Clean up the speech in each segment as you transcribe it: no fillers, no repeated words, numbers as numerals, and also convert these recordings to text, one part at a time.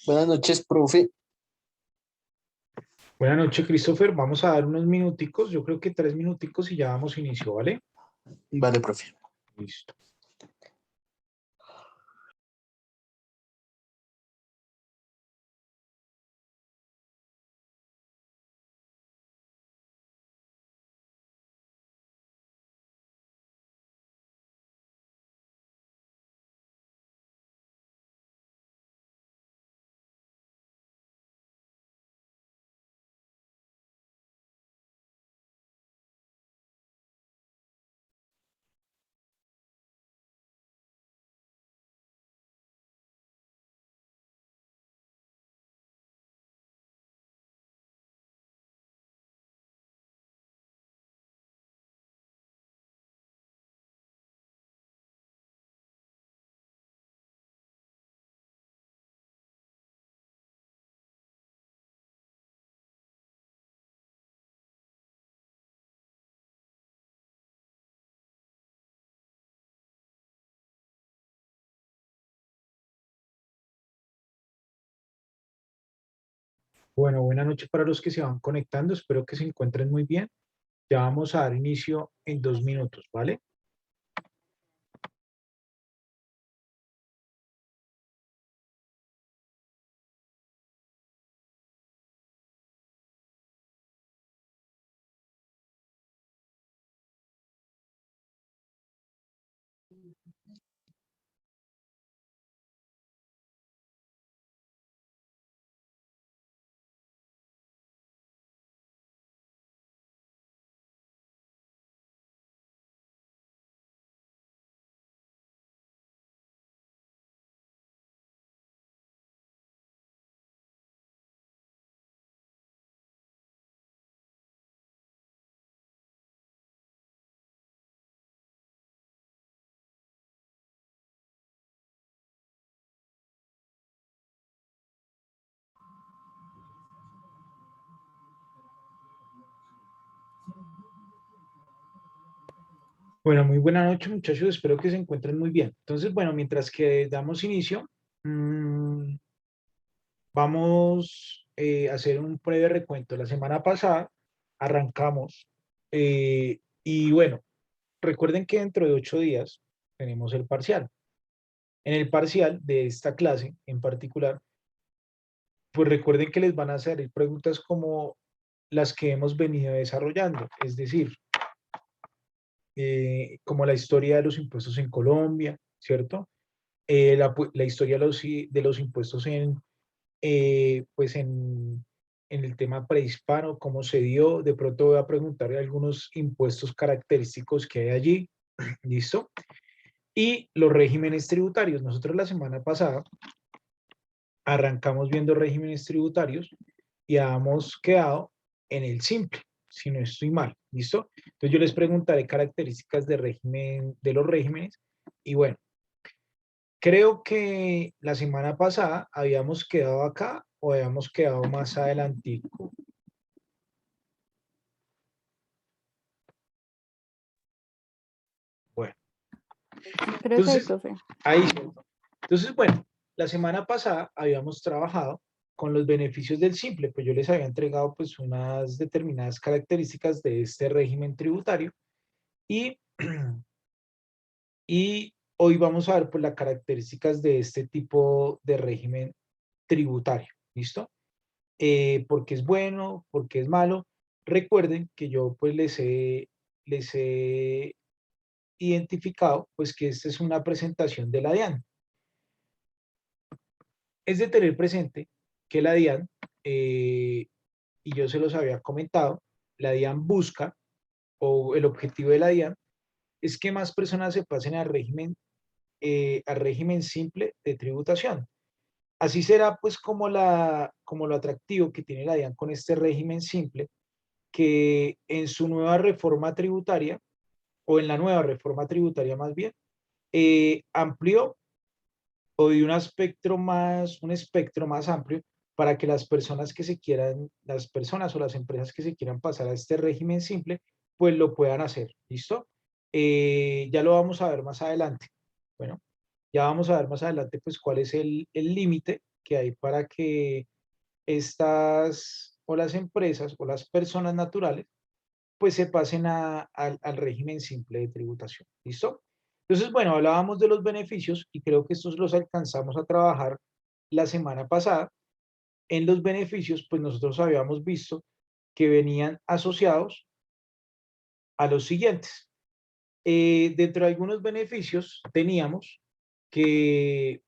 Buenas noches, profe. Buenas noches, Christopher. Vamos a dar unos minuticos, yo creo que 3 minuticos y ya damos inicio, ¿vale? Vale, profe. Listo. Bueno, buenas noches para los que se van conectando. Espero que se encuentren muy bien. Ya vamos a dar inicio en 2 minutos, ¿vale? Bueno, muy buena noche, muchachos. Espero que se encuentren muy bien. Entonces, bueno, mientras que damos inicio, vamos a hacer un breve recuento. La semana pasada arrancamos y bueno, recuerden que dentro de 8 días tenemos el parcial. En el parcial de esta clase en particular, pues recuerden que les van a hacer preguntas como las que hemos venido desarrollando, es decir, como la historia de los impuestos en Colombia, ¿cierto? La historia de los impuestos pues en el tema prehispano, cómo se dio. De pronto voy a preguntarle algunos impuestos característicos que hay allí, ¿listo? Y los regímenes tributarios. Nosotros la semana pasada arrancamos viendo regímenes tributarios y habíamos quedado en el simple, si no estoy mal, ¿listo? Entonces yo les preguntaré características de régimen, de los regímenes y bueno, creo que la semana pasada habíamos quedado acá o habíamos quedado más adelantico. Bueno, Creo que hay, entonces, profe. ahí, entonces, bueno, la semana pasada habíamos trabajado con los beneficios del simple, pues yo les había entregado pues unas determinadas características de este régimen tributario y, y hoy vamos a ver pues las características de este tipo de régimen tributario, ¿listo? Porque es bueno, porque es malo. Recuerden que yo pues les he identificado pues que esta es una presentación de la DIAN. Es de tener presente que la DIAN, y yo se los había comentado, la DIAN busca, o el objetivo de la DIAN, es que más personas se pasen al régimen simple de tributación. Así será pues como lo atractivo que tiene la DIAN con este régimen simple, que en su nueva reforma tributaria, o en la nueva reforma tributaria más bien, amplió o de un espectro más amplio para que las personas que se quieran, las personas o las empresas que se quieran pasar a este régimen simple, pues lo puedan hacer. ¿Listo? Ya lo vamos a ver más adelante. Bueno, ya vamos a ver más adelante pues cuál es el límite que hay para que estas o las empresas o las personas naturales pues se pasen al régimen simple de tributación. ¿Listo? Entonces, bueno, hablábamos de los beneficios y creo que estos los alcanzamos a trabajar la semana pasada. En los beneficios, pues nosotros habíamos visto que venían asociados a los siguientes. Dentro de algunos beneficios teníamos que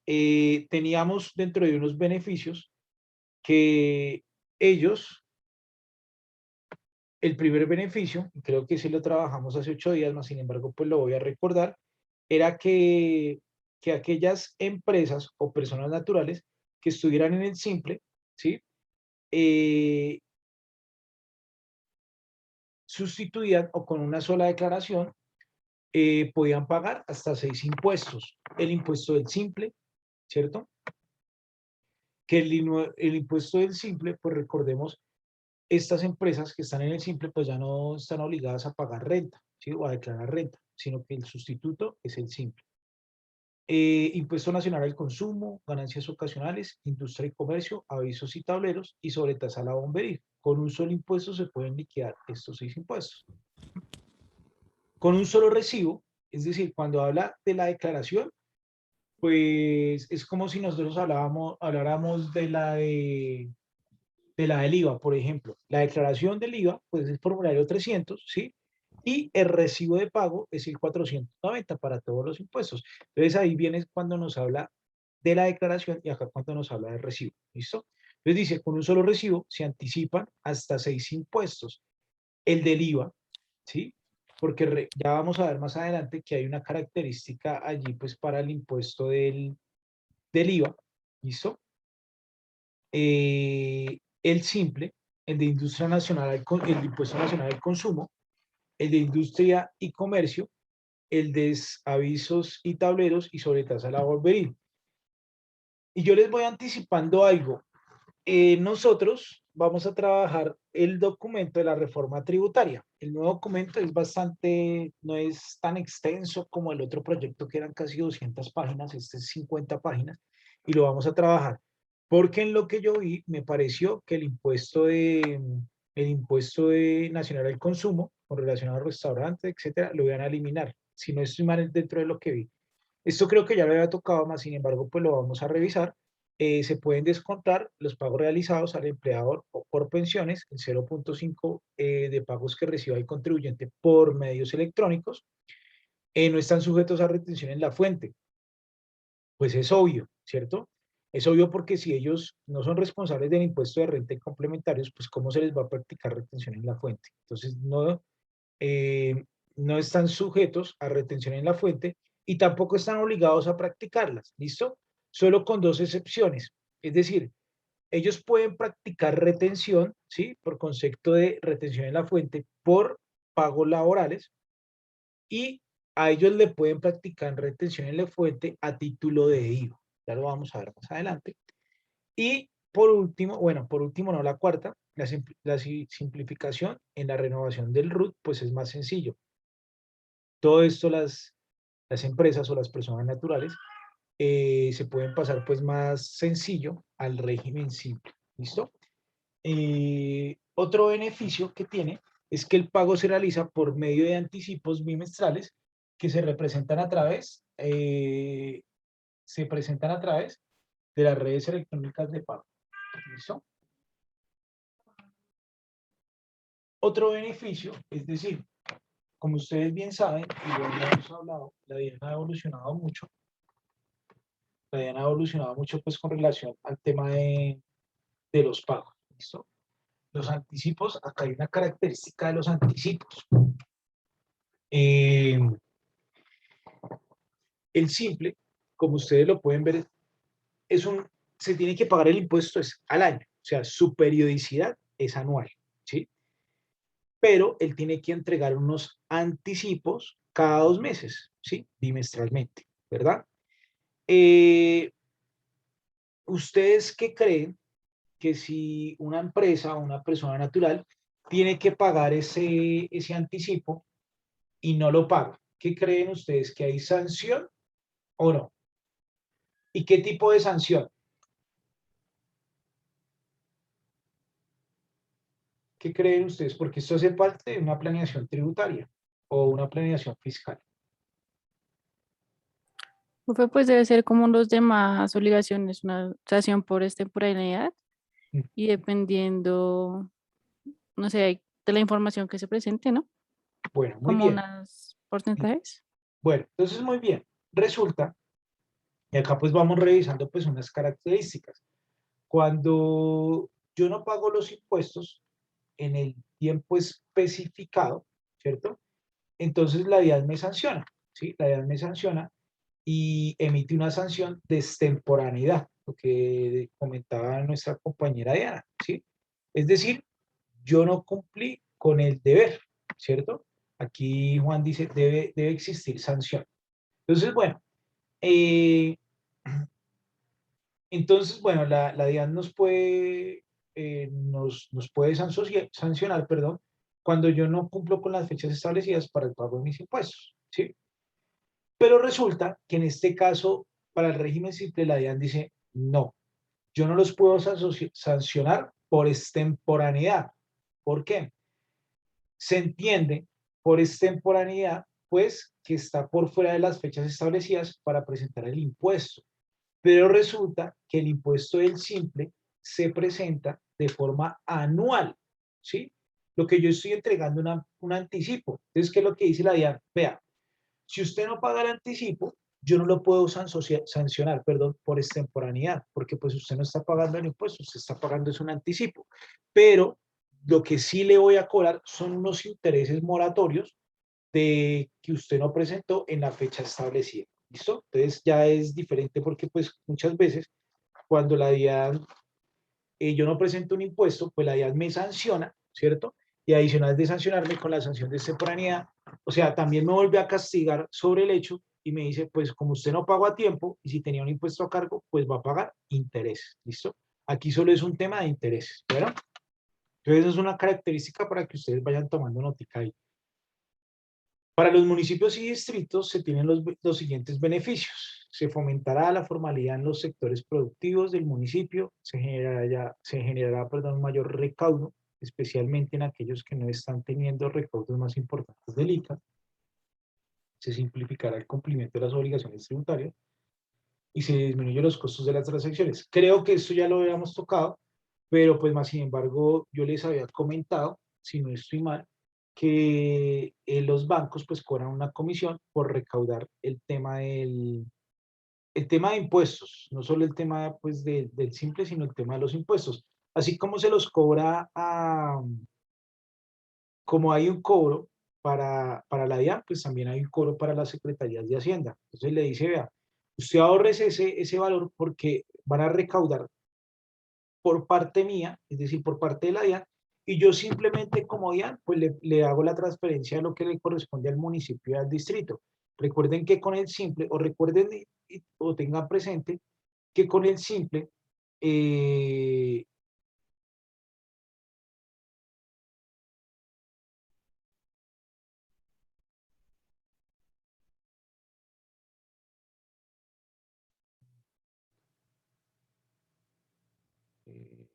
teníamos dentro de unos beneficios que ellos, el primer beneficio, y creo que sí lo trabajamos hace 8 días, más sin embargo, pues lo voy a recordar, era que aquellas empresas o personas naturales que estuvieran en el simple, ¿sí? Eh, sustituían o con una sola declaración podían pagar hasta 6 impuestos. El impuesto del simple, ¿cierto? Que el impuesto del simple, pues recordemos, estas empresas que están en el simple, pues ya no están obligadas a pagar renta, ¿sí? O a declarar renta, sino que el sustituto es el simple. Impuesto nacional al consumo, ganancias ocasionales, industria y comercio, avisos y tableros y sobretasa a la bombería. Con un solo impuesto se pueden liquidar estos 6 impuestos. Con un solo recibo, es decir, cuando habla de la declaración, pues es como si nosotros habláramos de la del IVA, por ejemplo. La declaración del IVA, pues es formulario 300, ¿sí? Y el recibo de pago es el 490 para todos los impuestos. Entonces ahí viene cuando nos habla de la declaración y acá cuando nos habla del recibo. ¿Listo? Entonces dice, con un solo recibo se anticipan hasta 6 impuestos. El del IVA, ¿sí? Porque ya vamos a ver más adelante que hay una característica allí pues para el impuesto del IVA. ¿Listo? El simple, el de Industria Nacional, el de Impuesto Nacional al Consumo, el de Industria y Comercio, el de avisos y tableros y sobre tasa laboral. Y yo les voy anticipando algo. Nosotros vamos a trabajar el documento de la reforma tributaria. El nuevo documento es bastante, no es tan extenso como el otro proyecto que eran casi 200 páginas, este es 50 páginas, y lo vamos a trabajar. Porque en lo que yo vi, me pareció que el impuesto de nacional al consumo, con relación a los restaurantes, etcétera, lo iban a eliminar. Si no estoy mal dentro de lo que vi. Esto creo que ya lo había tocado, más sin embargo, pues lo vamos a revisar. Se pueden descontar los pagos realizados al empleador por pensiones, el 0.5 de pagos que reciba el contribuyente por medios electrónicos. No están sujetos a retención en la fuente. Pues es obvio, ¿cierto? Es obvio porque si ellos no son responsables del impuesto de renta y complementarios, pues ¿cómo se les va a practicar retención en la fuente? Entonces, no están sujetos a retención en la fuente y tampoco están obligados a practicarlas, ¿listo? Solo con dos excepciones. Es decir, ellos pueden practicar retención, ¿sí? Por concepto de retención en la fuente por pagos laborales y a ellos le pueden practicar retención en la fuente a título de IVA. Ya lo vamos a ver más adelante. Y por último, bueno, por último no la cuarta, la simplificación en la renovación del RUT, pues es más sencillo. Todo esto las empresas o las personas naturales se pueden pasar pues más sencillo al régimen simple. ¿Listo? Otro beneficio que tiene es que el pago se realiza por medio de anticipos bimestrales que se representan a través, de las redes electrónicas de pago. ¿Listo? Otro beneficio, es decir, como ustedes bien saben, y ya hemos hablado, la DIAN ha evolucionado mucho. La DIAN ha evolucionado mucho pues con relación al tema de los pagos. ¿Listo? Los anticipos, acá hay una característica de los anticipos. El simple, como ustedes lo pueden ver, se tiene que pagar el impuesto es al año, o sea, su periodicidad es anual, ¿sí? Pero él tiene que entregar unos anticipos cada 2 meses, ¿sí? Bimestralmente, ¿verdad? ¿Ustedes qué creen que si una empresa o una persona natural tiene que pagar ese anticipo y no lo paga? ¿Qué creen ustedes? ¿Que hay sanción ¿O no? ¿Y qué tipo de sanción? ¿Qué creen ustedes? Porque esto hace parte de una planeación tributaria o una planeación fiscal. Profe, pues debe ser como los demás obligaciones, una sanción por extemporaneidad Mm. y dependiendo, no sé, de la información que se presente, ¿no? Bueno, muy Como bien. unos porcentajes. Bueno, entonces muy bien. Resulta, y acá pues vamos revisando pues unas características. Cuando yo no pago los impuestos en el tiempo especificado, ¿cierto? Entonces la DIAN me sanciona, ¿sí? La DIAN me sanciona y emite una sanción de extemporaneidad, lo que comentaba nuestra compañera Diana, ¿sí? Es decir, yo no cumplí con el deber, ¿cierto? Aquí Juan dice, debe existir sanción. Entonces, bueno, eh, bueno, la DIAN nos puede sancionar, perdón, cuando yo no cumplo con las fechas establecidas para el pago de mis impuestos, ¿sí? Pero resulta que en este caso, para el régimen simple, la DIAN dice, no, yo no los puedo sancionar por extemporaneidad. ¿Por qué? Se entiende por extemporaneidad, pues, que está por fuera de las fechas establecidas para presentar el impuesto. Pero resulta que el impuesto del simple se presenta de forma anual, ¿sí? Lo que yo estoy entregando un anticipo. Entonces, ¿qué es lo que dice la DIAN? Vea, si usted no paga el anticipo, yo no lo puedo sancionar, perdón, por extemporaneidad, porque pues usted no está pagando el impuesto, usted está pagando es un anticipo. Pero lo que sí le voy a cobrar son unos intereses moratorios de que usted no presentó en la fecha establecida. ¿Listo? Entonces ya es diferente porque pues muchas veces cuando la DIAN, yo no presento un impuesto, pues la DIAN me sanciona, ¿cierto? Y adicional de sancionarme con la sanción de extemporaneidad, o sea, también me vuelve a castigar sobre el hecho y me dice, pues como usted no pagó a tiempo y si tenía un impuesto a cargo, pues va a pagar intereses, ¿listo? Aquí solo es un tema de intereses, ¿verdad? Entonces, eso es una característica para que ustedes vayan tomando notica ahí. Para los municipios y distritos se tienen los siguientes beneficios. Se fomentará la formalidad en los sectores productivos del municipio, se generará perdón, mayor recaudo, especialmente en aquellos que no están teniendo recaudos más importantes del ICA. Se simplificará el cumplimiento de las obligaciones tributarias y se disminuyen los costos de las transacciones. Creo que esto ya lo habíamos tocado, pero pues más sin embargo yo les había comentado, si no estoy mal, que los bancos pues cobran una comisión por recaudar el tema de impuestos, no solo el tema pues del simple, sino el tema de los impuestos. Así como se los cobra como hay un cobro para la DIAN, pues también hay un cobro para las secretarías de Hacienda. Entonces le dice, vea, usted ahorres ese valor porque van a recaudar por parte mía, es decir, por parte de la DIAN, y yo simplemente como DIAN, pues le hago la transferencia de lo que le corresponde al municipio y al distrito. Recuerden que con el simple, o recuerden o tengan presente que con el simple, eh, eh,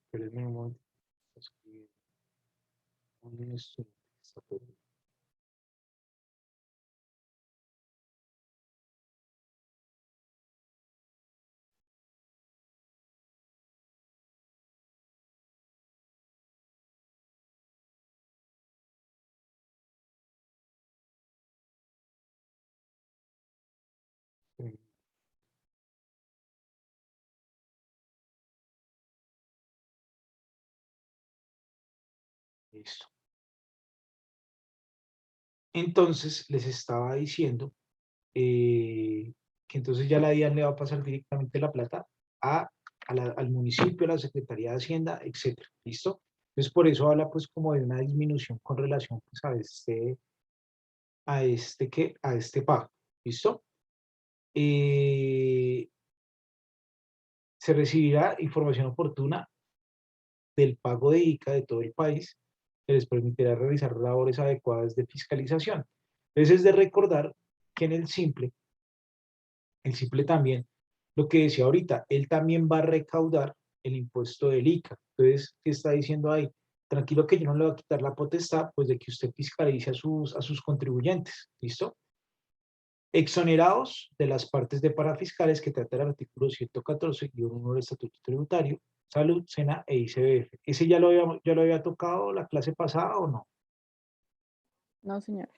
espérenme un momento, escribir un estudio, está por ahí. Listo. Entonces les estaba diciendo que entonces ya la DIAN le va a pasar directamente la plata a, al municipio, a la Secretaría de Hacienda, etcétera. ¿Listo? Entonces por eso habla pues como de una disminución con relación pues, a este pago. ¿Listo? Eh, Se recibirá información oportuna del pago de ICA de todo el país que les permitirá realizar labores adecuadas de fiscalización. Entonces es de recordar que en el simple también, lo que decía ahorita, él también va a recaudar el impuesto del ICA. Entonces, ¿qué está diciendo ahí? Tranquilo que yo no le voy a quitar la potestad, pues de que usted fiscalice a sus contribuyentes, ¿listo? Exonerados de las partes de parafiscales que trata el artículo 114-1 del Estatuto Tributario, Salud, SENA e ICBF. ¿Ese ya lo había tocado la clase pasada o no? No, señor.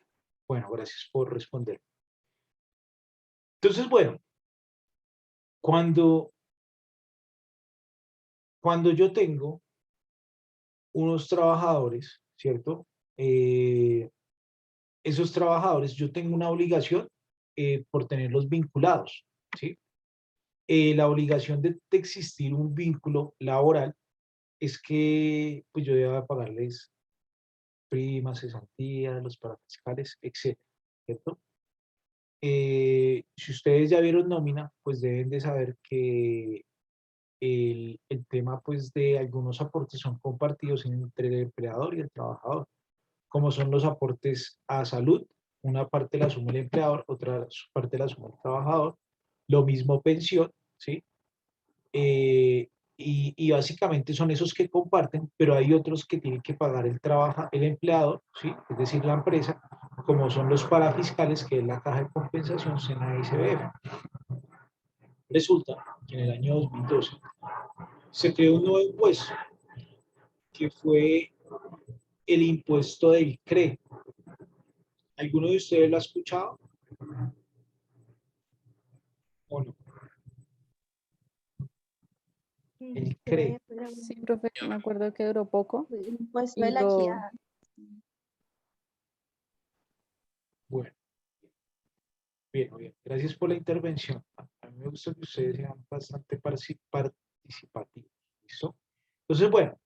Bueno, gracias por responder. Entonces, bueno, cuando yo tengo unos trabajadores, ¿cierto? Esos trabajadores, yo tengo una obligación por tenerlos vinculados, ¿sí? La obligación de existir un vínculo laboral es que pues yo deba pagarles primas, cesantías, los parafiscales, etcétera, ¿cierto? Si ustedes ya vieron nómina, pues deben de saber que el tema pues de algunos aportes son compartidos entre el empleador y el trabajador, como son los aportes a salud, una parte la asume el empleador, otra parte la asume el trabajador, lo mismo pensión, ¿sí? Y básicamente son esos que comparten, pero hay otros que tienen que pagar el empleador, ¿sí? Es decir, la empresa, como son los parafiscales, que es la caja de compensación, SENA y ICBF. Resulta que en el año 2012 se creó un nuevo impuesto, que fue el impuesto del CRE. ¿Alguno de ustedes lo ha escuchado o no? El CRE. Sí, profe, me acuerdo que duró poco El impuesto y de la lo, equidad. Bueno, bien, bien. Gracias por la intervención. A mí me gusta que ustedes sean bastante participativos. ¿Listo? Entonces, bueno,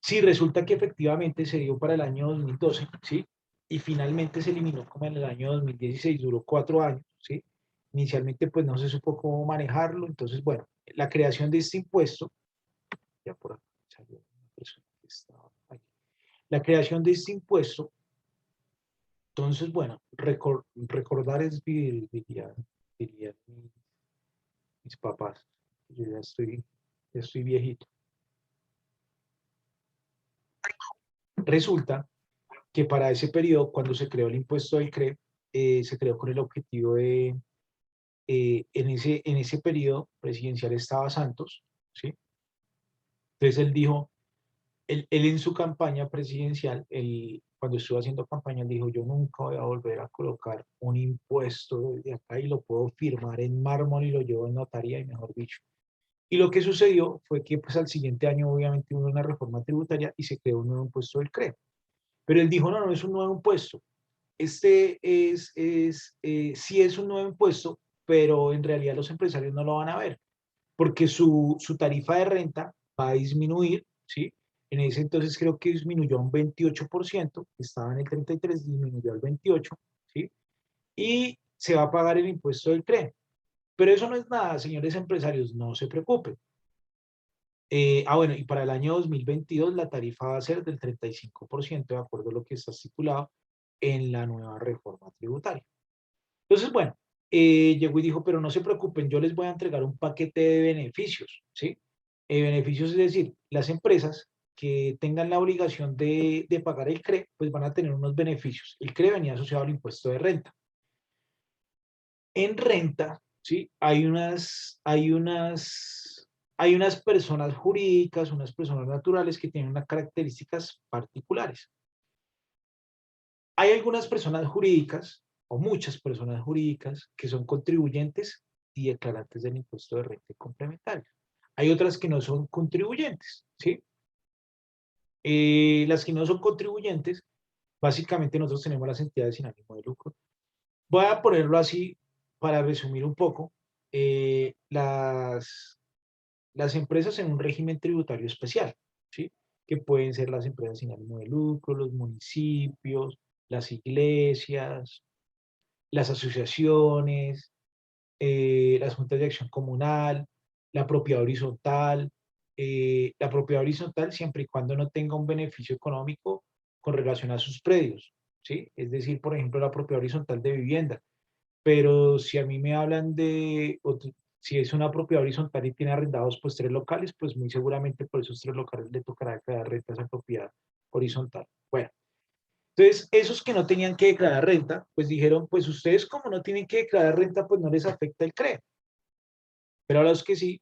sí, resulta que efectivamente se dio para el año 2012, ¿sí? Y finalmente se eliminó como en el año 2016, duró 4 años, ¿sí? Inicialmente pues no se supo cómo manejarlo, entonces bueno, la creación de este impuesto, ya por aquí salió una persona que estaba aquí. La creación de este impuesto, entonces bueno, recordar es vivir, dirían mis papás, yo ya estoy viejito. Resulta que para ese periodo, cuando se creó el impuesto del CRE, se creó con el objetivo de, en ese periodo presidencial estaba Santos, ¿sí? Entonces él dijo, él en su campaña presidencial, cuando estuvo haciendo campaña, él dijo, yo nunca voy a volver a colocar un impuesto de acá y lo puedo firmar en mármol y lo llevo en notaría y mejor dicho. Y lo que sucedió fue que pues al siguiente año obviamente hubo una reforma tributaria y se creó un nuevo impuesto del CRE. Pero él dijo, no, no es un nuevo impuesto. Sí es un nuevo impuesto, pero en realidad los empresarios no lo van a ver, porque su tarifa de renta va a disminuir, ¿sí? En ese entonces creo que disminuyó a un 28%, estaba en el 33, disminuyó al 28%, ¿sí? Y se va a pagar el impuesto del CRE. Pero eso no es nada, señores empresarios, no se preocupen. Bueno, y para el año 2022 la tarifa va a ser del 35%, de acuerdo a lo que está estipulado en la nueva reforma tributaria. Entonces, bueno, llegó y dijo, pero no se preocupen, yo les voy a entregar un paquete de beneficios, ¿sí? Beneficios, es decir, las empresas que tengan la obligación de pagar el CRE, pues van a tener unos beneficios. El CRE venía asociado al impuesto de renta. En renta, ¿sí? Hay unas personas jurídicas, unas personas naturales que tienen unas características particulares. Hay algunas personas jurídicas, o muchas personas jurídicas, que son contribuyentes y declarantes del impuesto de renta complementario. Hay otras que no son contribuyentes, ¿sí? Las que no son contribuyentes, básicamente nosotros tenemos las entidades sin ánimo de lucro. Voy a ponerlo así para resumir un poco. Las empresas en un régimen tributario especial, ¿sí? Que pueden ser las empresas sin ánimo de lucro, los municipios, las iglesias, las asociaciones, las juntas de acción comunal, la propiedad horizontal, la propiedad horizontal siempre y cuando no tenga un beneficio económico con relación a sus predios, ¿sí? Es decir, por ejemplo, la propiedad horizontal de vivienda. Pero si a mí me hablan si es una propiedad horizontal y tiene arrendados pues 3 locales, pues muy seguramente por esos 3 locales le tocará declarar renta a esa propiedad horizontal. Bueno, entonces esos que no tenían que declarar renta, pues dijeron, pues ustedes como no tienen que declarar renta, pues no les afecta el CRE. Pero a los que sí,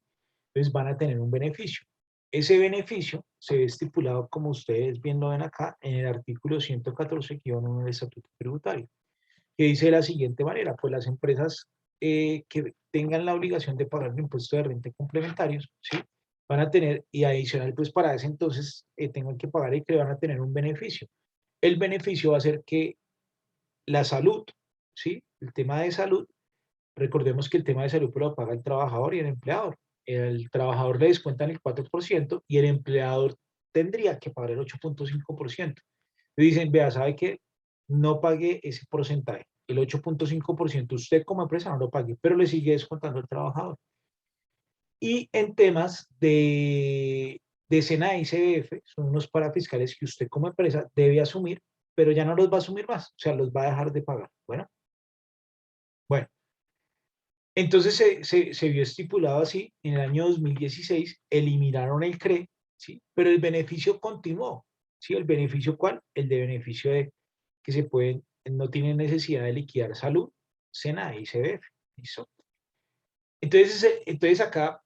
pues van a tener un beneficio. Ese beneficio se ve estipulado, como ustedes bien lo ven acá, en el artículo 114-1 del Estatuto Tributario, que dice de la siguiente manera: pues las empresas que tengan la obligación de pagar el impuesto de renta complementarios, ¿sí? Van a tener, y adicional, pues para ese entonces tengan que pagar y que van a tener un beneficio. El beneficio va a ser que la salud, ¿sí? El tema de salud, recordemos que el tema de salud lo paga el trabajador y el empleador. El trabajador le descuentan el 4% y el empleador tendría que pagar el 8.5%. Dicen, vea, ¿sabe qué? No pague ese porcentaje. El 8.5% usted como empresa no lo pague, pero le sigue descontando al trabajador. Y en temas de SENA y CBF, son unos parafiscales que usted como empresa debe asumir, pero ya no los va a asumir más, o sea, los va a dejar de pagar. Bueno, entonces se vio estipulado así. En el año 2016 eliminaron el CRE, ¿sí? Pero el beneficio continuó, ¿sí? ¿El beneficio cuál? El de beneficio de que no tienen necesidad de liquidar salud, SENA y CBF. ¿Listo? Entonces acá,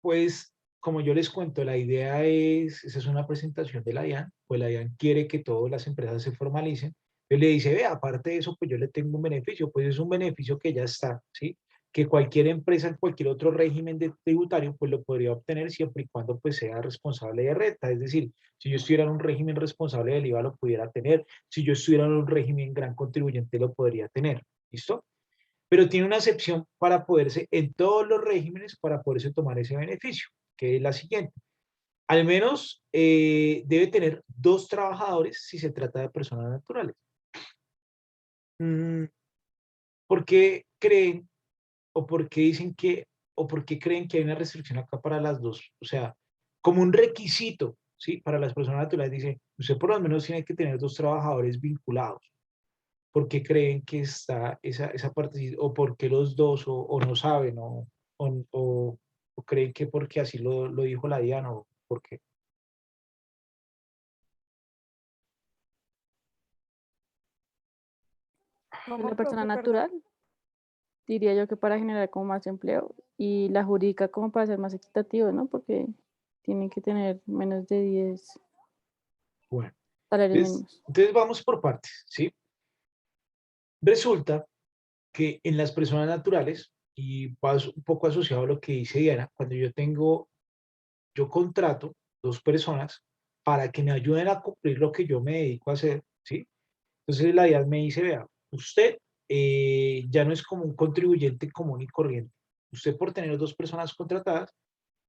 pues, como yo les cuento, la idea esa es una presentación de la DIAN, pues la DIAN quiere que todas las empresas se formalicen. Él le dice, ve, aparte de eso, pues yo le tengo un beneficio, pues es un beneficio que ya está, ¿sí? Que cualquier empresa en cualquier otro régimen tributario, pues lo podría obtener siempre y cuando pues sea responsable de renta. Es decir, si yo estuviera en un régimen responsable del IVA, lo pudiera tener. Si yo estuviera en un régimen gran contribuyente, lo podría tener. ¿Listo? Pero tiene una excepción para poderse, en todos los regímenes, para poderse tomar ese beneficio, que es la siguiente. Al menos debe tener 2 trabajadores si se trata de personas naturales. ¿Por qué creen o por qué dicen que, o por qué creen que hay una restricción acá para las dos? O sea, como un requisito, ¿sí? Para las personas naturales dice, usted por lo menos tiene que tener 2 trabajadores vinculados. ¿Por qué creen que está esa parte? ¿O por qué los dos? ¿O no saben? ¿O creen que porque así lo dijo la DIAN? ¿O por qué? La persona natural, diría yo que para generar como más empleo y la jurídica como para ser más equitativo, ¿no? Porque tienen que tener menos de 10 Bueno, salarios entonces, mínimos. entonces vamos por partes, ¿sí? Resulta que en las personas naturales, y va un poco asociado a lo que dice Diana, cuando yo contrato 2 personas para que me ayuden a cumplir lo que yo me dedico a hacer, ¿sí? Entonces la DIAN me dice, vea, usted ya no es como un contribuyente común y corriente. Usted por tener 2 personas contratadas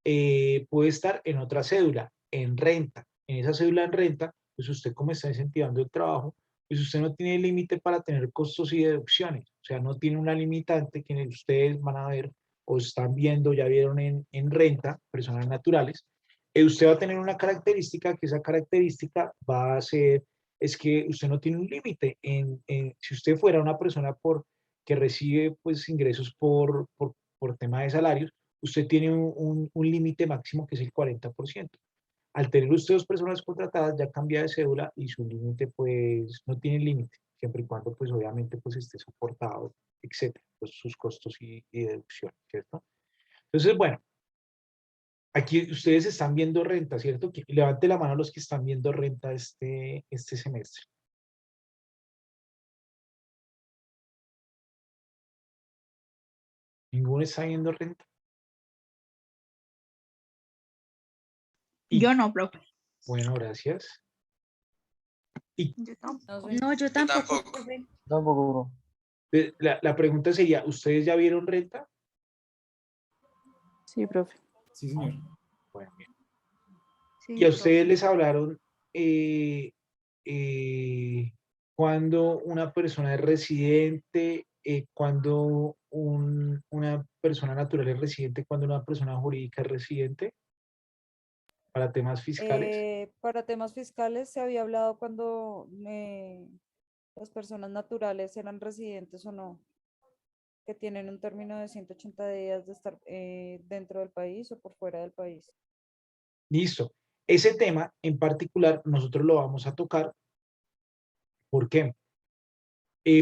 puede estar en otra cédula, en renta. En esa cédula en renta, pues usted como está incentivando el trabajo, pues usted no tiene límite para tener costos y deducciones. O sea, no tiene una limitante que ustedes van a ver o están viendo, ya vieron en renta, personas naturales. Usted va a tener una característica que esa característica va a ser, es que usted no tiene un límite. Si usted fuera una persona que recibe pues ingresos por tema de salarios, usted tiene un límite máximo que es el 40%. Al tener usted 2 personas contratadas, ya cambia de cédula y su límite pues no tiene límite, siempre y cuando pues obviamente pues esté soportado, etcétera, pues, sus costos y deducciones, ¿cierto? Entonces, bueno, aquí ustedes están viendo renta, ¿cierto? Levante la mano los que están viendo renta este semestre. ¿Ninguno está viendo renta? Yo no, profe. Bueno, gracias. Yo tampoco. No, yo tampoco, profe. Tampoco, bro. La pregunta sería, ¿ustedes ya vieron renta? Sí, profe. Sí, señor. Bueno, bien. Sí, Y a profe. ustedes les hablaron cuando una persona es residente, cuando una persona natural es residente, cuando una persona jurídica es residente. para temas fiscales. Para temas fiscales se había hablado cuando las personas naturales eran residentes o no, que tienen un término de 180 días de estar dentro del país o por fuera del país. Listo. Ese tema en particular nosotros lo vamos a tocar. ¿Por qué?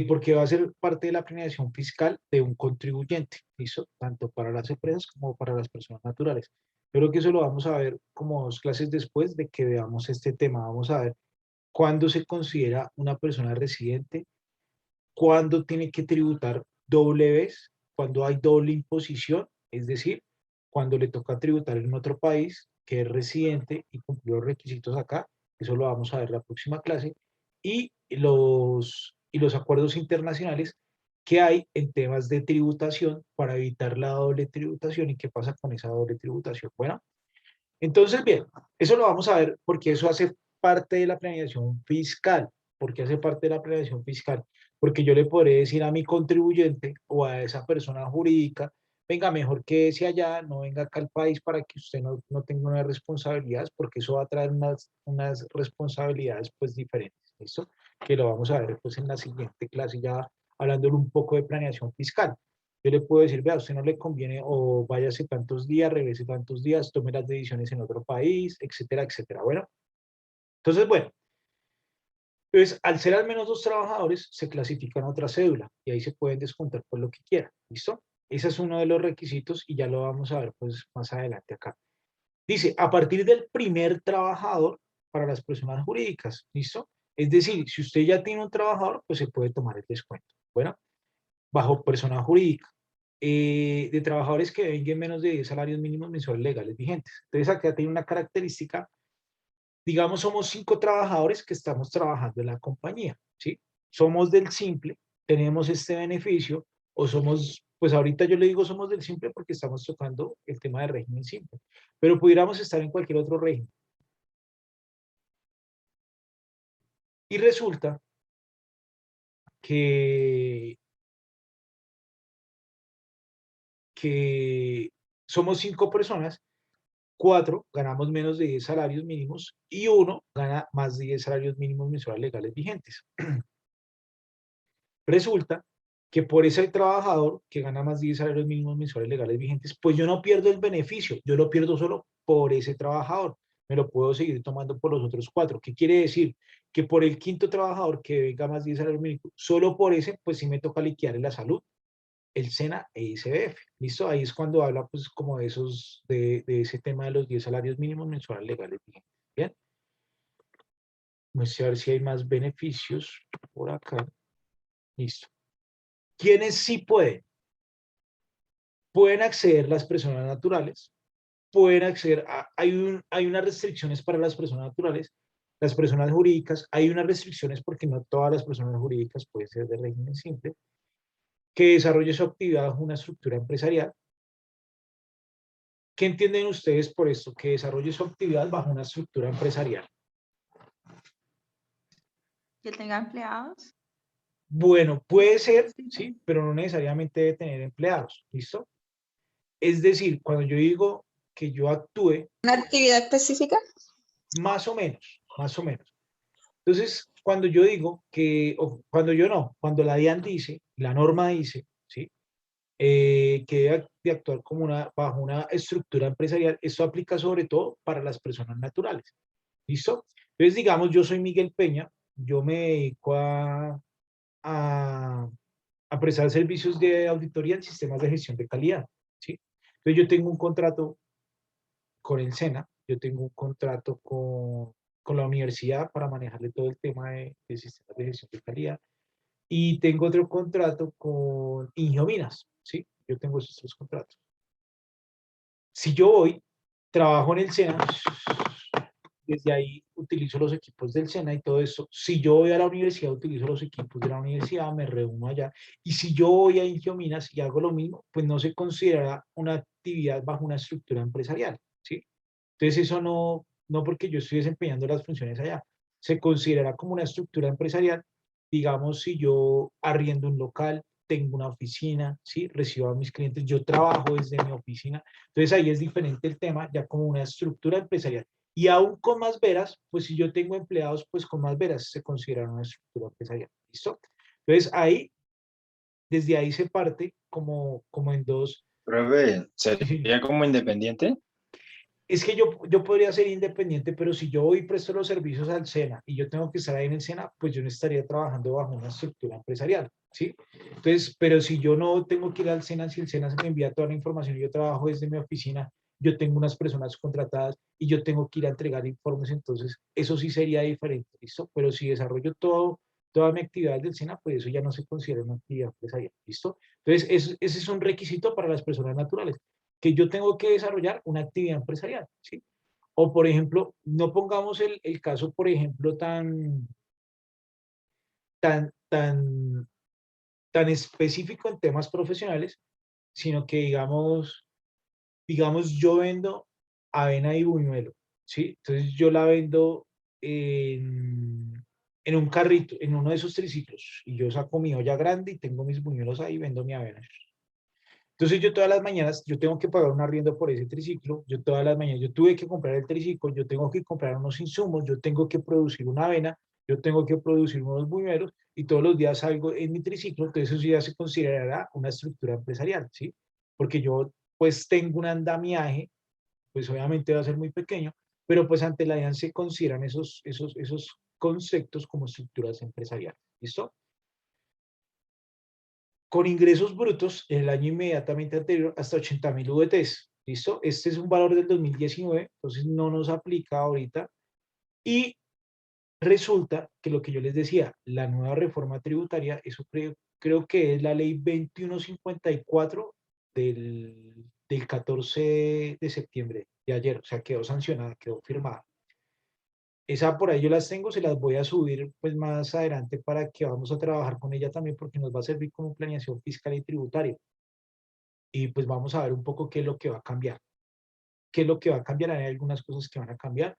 Porque va a ser parte de la planeación fiscal de un contribuyente, ¿listo? Tanto para las empresas como para las personas naturales. Creo que eso lo vamos a ver como 2 clases después de que veamos este tema. Vamos a ver cuándo se considera una persona residente, cuándo tiene que tributar doble vez, cuando hay doble imposición, es decir, cuando le toca tributar en otro país que es residente y cumplió los requisitos acá. Eso lo vamos a ver la próxima clase. Y los acuerdos internacionales que hay en temas de tributación para evitar la doble tributación y qué pasa con esa doble tributación. Bueno, entonces, bien, eso lo vamos a ver porque eso hace parte de la planeación fiscal. ¿Por qué hace parte de la planeación fiscal? Porque yo le podré decir a mi contribuyente o a esa persona jurídica, venga, mejor quédese allá, no venga acá al país para que usted no tenga unas responsabilidades, porque eso va a traer unas responsabilidades pues diferentes. ¿Listo? Que lo vamos a ver pues en la siguiente clase ya hablándole un poco de planeación fiscal. Yo le puedo decir, vea, a usted no le conviene o váyase tantos días, regrese tantos días, tome las decisiones en otro país, etcétera, etcétera. Bueno, entonces, bueno, entonces, al ser al menos 2 trabajadores, se clasifican otra cédula y ahí se pueden descontar por lo que quieran. ¿Listo? Ese es uno de los requisitos y ya lo vamos a ver pues más adelante acá. Dice, a partir del primer trabajador para las personas jurídicas. ¿Listo? Es decir, si usted ya tiene un trabajador, pues se puede tomar el descuento. Bueno, bajo persona jurídica. De trabajadores que vengan menos de 10 salarios mínimos mensuales legales vigentes. Entonces acá tiene una característica, digamos somos 5 trabajadores que estamos trabajando en la compañía, ¿sí? Somos del simple, tenemos este beneficio, o somos, pues ahorita yo le digo somos del simple porque estamos tocando el tema de régimen simple, pero pudiéramos estar en cualquier otro régimen. Y resulta que somos 5 personas, 4 ganamos menos de 10 salarios mínimos y 1 gana más de 10 salarios mínimos mensuales legales vigentes. Resulta que por ese trabajador que gana más de 10 salarios mínimos mensuales legales vigentes, pues yo no pierdo el beneficio, yo lo pierdo solo por ese trabajador. Me lo puedo seguir tomando por los otros 4. ¿Qué quiere decir? Que por el quinto trabajador que venga más de 10 salarios mínimos, solo por ese, pues sí me toca liquidar en la salud, el SENA e ICBF. ¿Listo? Ahí es cuando habla pues como de ese tema de los 10 salarios mínimos mensuales legales vigentes. Bien. Vamos a ver si hay más beneficios por acá. Listo. ¿Quiénes sí pueden? Pueden acceder las personas naturales, pueden acceder, hay unas restricciones para las personas naturales, las personas jurídicas, hay unas restricciones porque no todas las personas jurídicas pueden ser de régimen simple, que desarrolle su actividad bajo una estructura empresarial. ¿Qué entienden ustedes por esto? Que desarrolle su actividad bajo una estructura empresarial. ¿Que tenga empleados? Bueno, puede ser, sí, pero no necesariamente debe tener empleados, ¿listo? Es decir, cuando yo digo que yo actúe... ¿Una actividad específica? Más o menos, más o menos. Entonces, cuando yo digo que, o cuando yo no, cuando la DIAN dice, la norma dice, ¿sí? Que debe de actuar como bajo una estructura empresarial, esto aplica sobre todo para las personas naturales. ¿Listo? Entonces, digamos, yo soy Miguel Peña, yo me dedico a prestar servicios de auditoría en sistemas de gestión de calidad, ¿sí? Entonces, yo tengo un contrato con el SENA, yo tengo un contrato con la universidad para manejarle todo el tema de sistemas de gestión de calidad, y tengo otro contrato con Ingiominas, ¿sí? Yo tengo esos 3 contratos. Si yo voy, trabajo en el SENA, desde ahí utilizo los equipos del SENA y todo eso. Si yo voy a la universidad, utilizo los equipos de la universidad, me reúno allá. Y si yo voy a Ingiominas y hago lo mismo, pues no se considera una actividad bajo una estructura empresarial, ¿sí? Entonces eso no porque yo estoy desempeñando las funciones allá, se considera como una estructura empresarial. Digamos, si yo arriendo un local, tengo una oficina, ¿sí? Recibo a mis clientes, yo trabajo desde mi oficina. Entonces ahí es diferente el tema, ya como una estructura empresarial. Y aún con más veras, pues si yo tengo empleados, pues con más veras se considera una estructura empresarial. ¿Listo? Entonces ahí, desde ahí se parte como en dos. Profe, Sí, sí. ¿sería como independiente? Es que yo podría ser independiente, pero si yo voy y presto los servicios al SENA y yo tengo que estar ahí en el SENA, pues yo no estaría trabajando bajo una estructura empresarial, ¿sí? Entonces, pero si yo no tengo que ir al SENA, si el SENA se me envía toda la información y yo trabajo desde mi oficina, yo tengo unas personas contratadas y yo tengo que ir a entregar informes, entonces eso sí sería diferente, ¿listo? Pero si desarrollo toda mi actividad del SENA, pues eso ya no se considera una actividad empresarial, ¿listo? Entonces, ese es un requisito para las personas naturales, que yo tengo que desarrollar una actividad empresarial, ¿sí? O, por ejemplo, no pongamos el caso, por ejemplo, tan, tan, tan específico en temas profesionales, sino que digamos, yo vendo avena y buñuelo, ¿sí? Entonces yo la vendo en un carrito, en uno de esos triciclos, y yo saco mi olla grande y tengo mis buñuelos ahí y vendo mi avena. Entonces yo todas las mañanas, yo tengo que pagar un arriendo por ese triciclo, yo todas las mañanas, yo tuve que comprar el triciclo, yo tengo que comprar unos insumos, yo tengo que producir una avena, yo tengo que producir unos buñuelos y todos los días salgo en mi triciclo, entonces eso ya se considerará una estructura empresarial, ¿sí? Porque yo pues tengo un andamiaje, pues obviamente va a ser muy pequeño, pero pues ante la DIAN se consideran esos conceptos como estructuras empresariales, ¿listo? Con ingresos brutos en el año inmediatamente anterior hasta 80.000 VTs. ¿Listo? Este es un valor del 2019, entonces no nos aplica ahorita. Y resulta que lo que yo les decía, la nueva reforma tributaria, eso creo que es la ley 2154 del 14 de septiembre de ayer, o sea, quedó sancionada, quedó firmada. Esa por ahí yo las tengo, se las voy a subir pues más adelante para que vamos a trabajar con ella también porque nos va a servir como planeación fiscal y tributaria. Y pues vamos a ver un poco qué es lo que va a cambiar. ¿Qué es lo que va a cambiar? Hay algunas cosas que van a cambiar.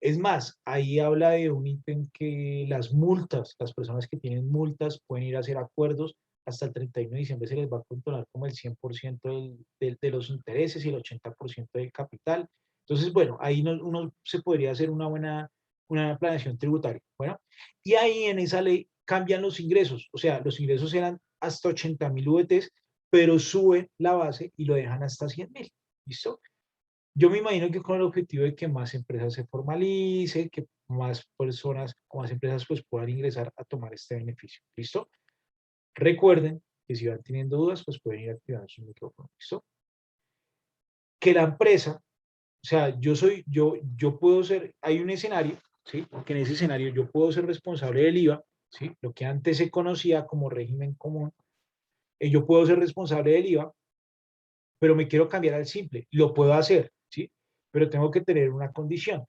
Es más, ahí habla de un ítem que las multas, las personas que tienen multas pueden ir a hacer acuerdos hasta el 31 de diciembre se les va a controlar como el 100% de los intereses y el 80% del capital. Entonces, bueno, ahí uno se podría hacer una planeación tributaria. Bueno, y ahí en esa ley cambian los ingresos. O sea, los ingresos eran hasta 80.000 VTs, pero suben la base y lo dejan hasta 100.000. ¿Listo? Yo me imagino que con el objetivo de que más empresas se formalicen, que más personas o más empresas pues puedan ingresar a tomar este beneficio. ¿Listo? Recuerden que si van teniendo dudas, pues pueden ir activando su micrófono. ¿Listo? Que la empresa, o sea, yo puedo ser, hay un escenario, ¿sí? Porque en ese escenario yo puedo ser responsable del IVA, ¿sí? Lo que antes se conocía como régimen común, yo puedo ser responsable del IVA, pero me quiero cambiar al simple. Lo puedo hacer, ¿sí? Pero tengo que tener una condición,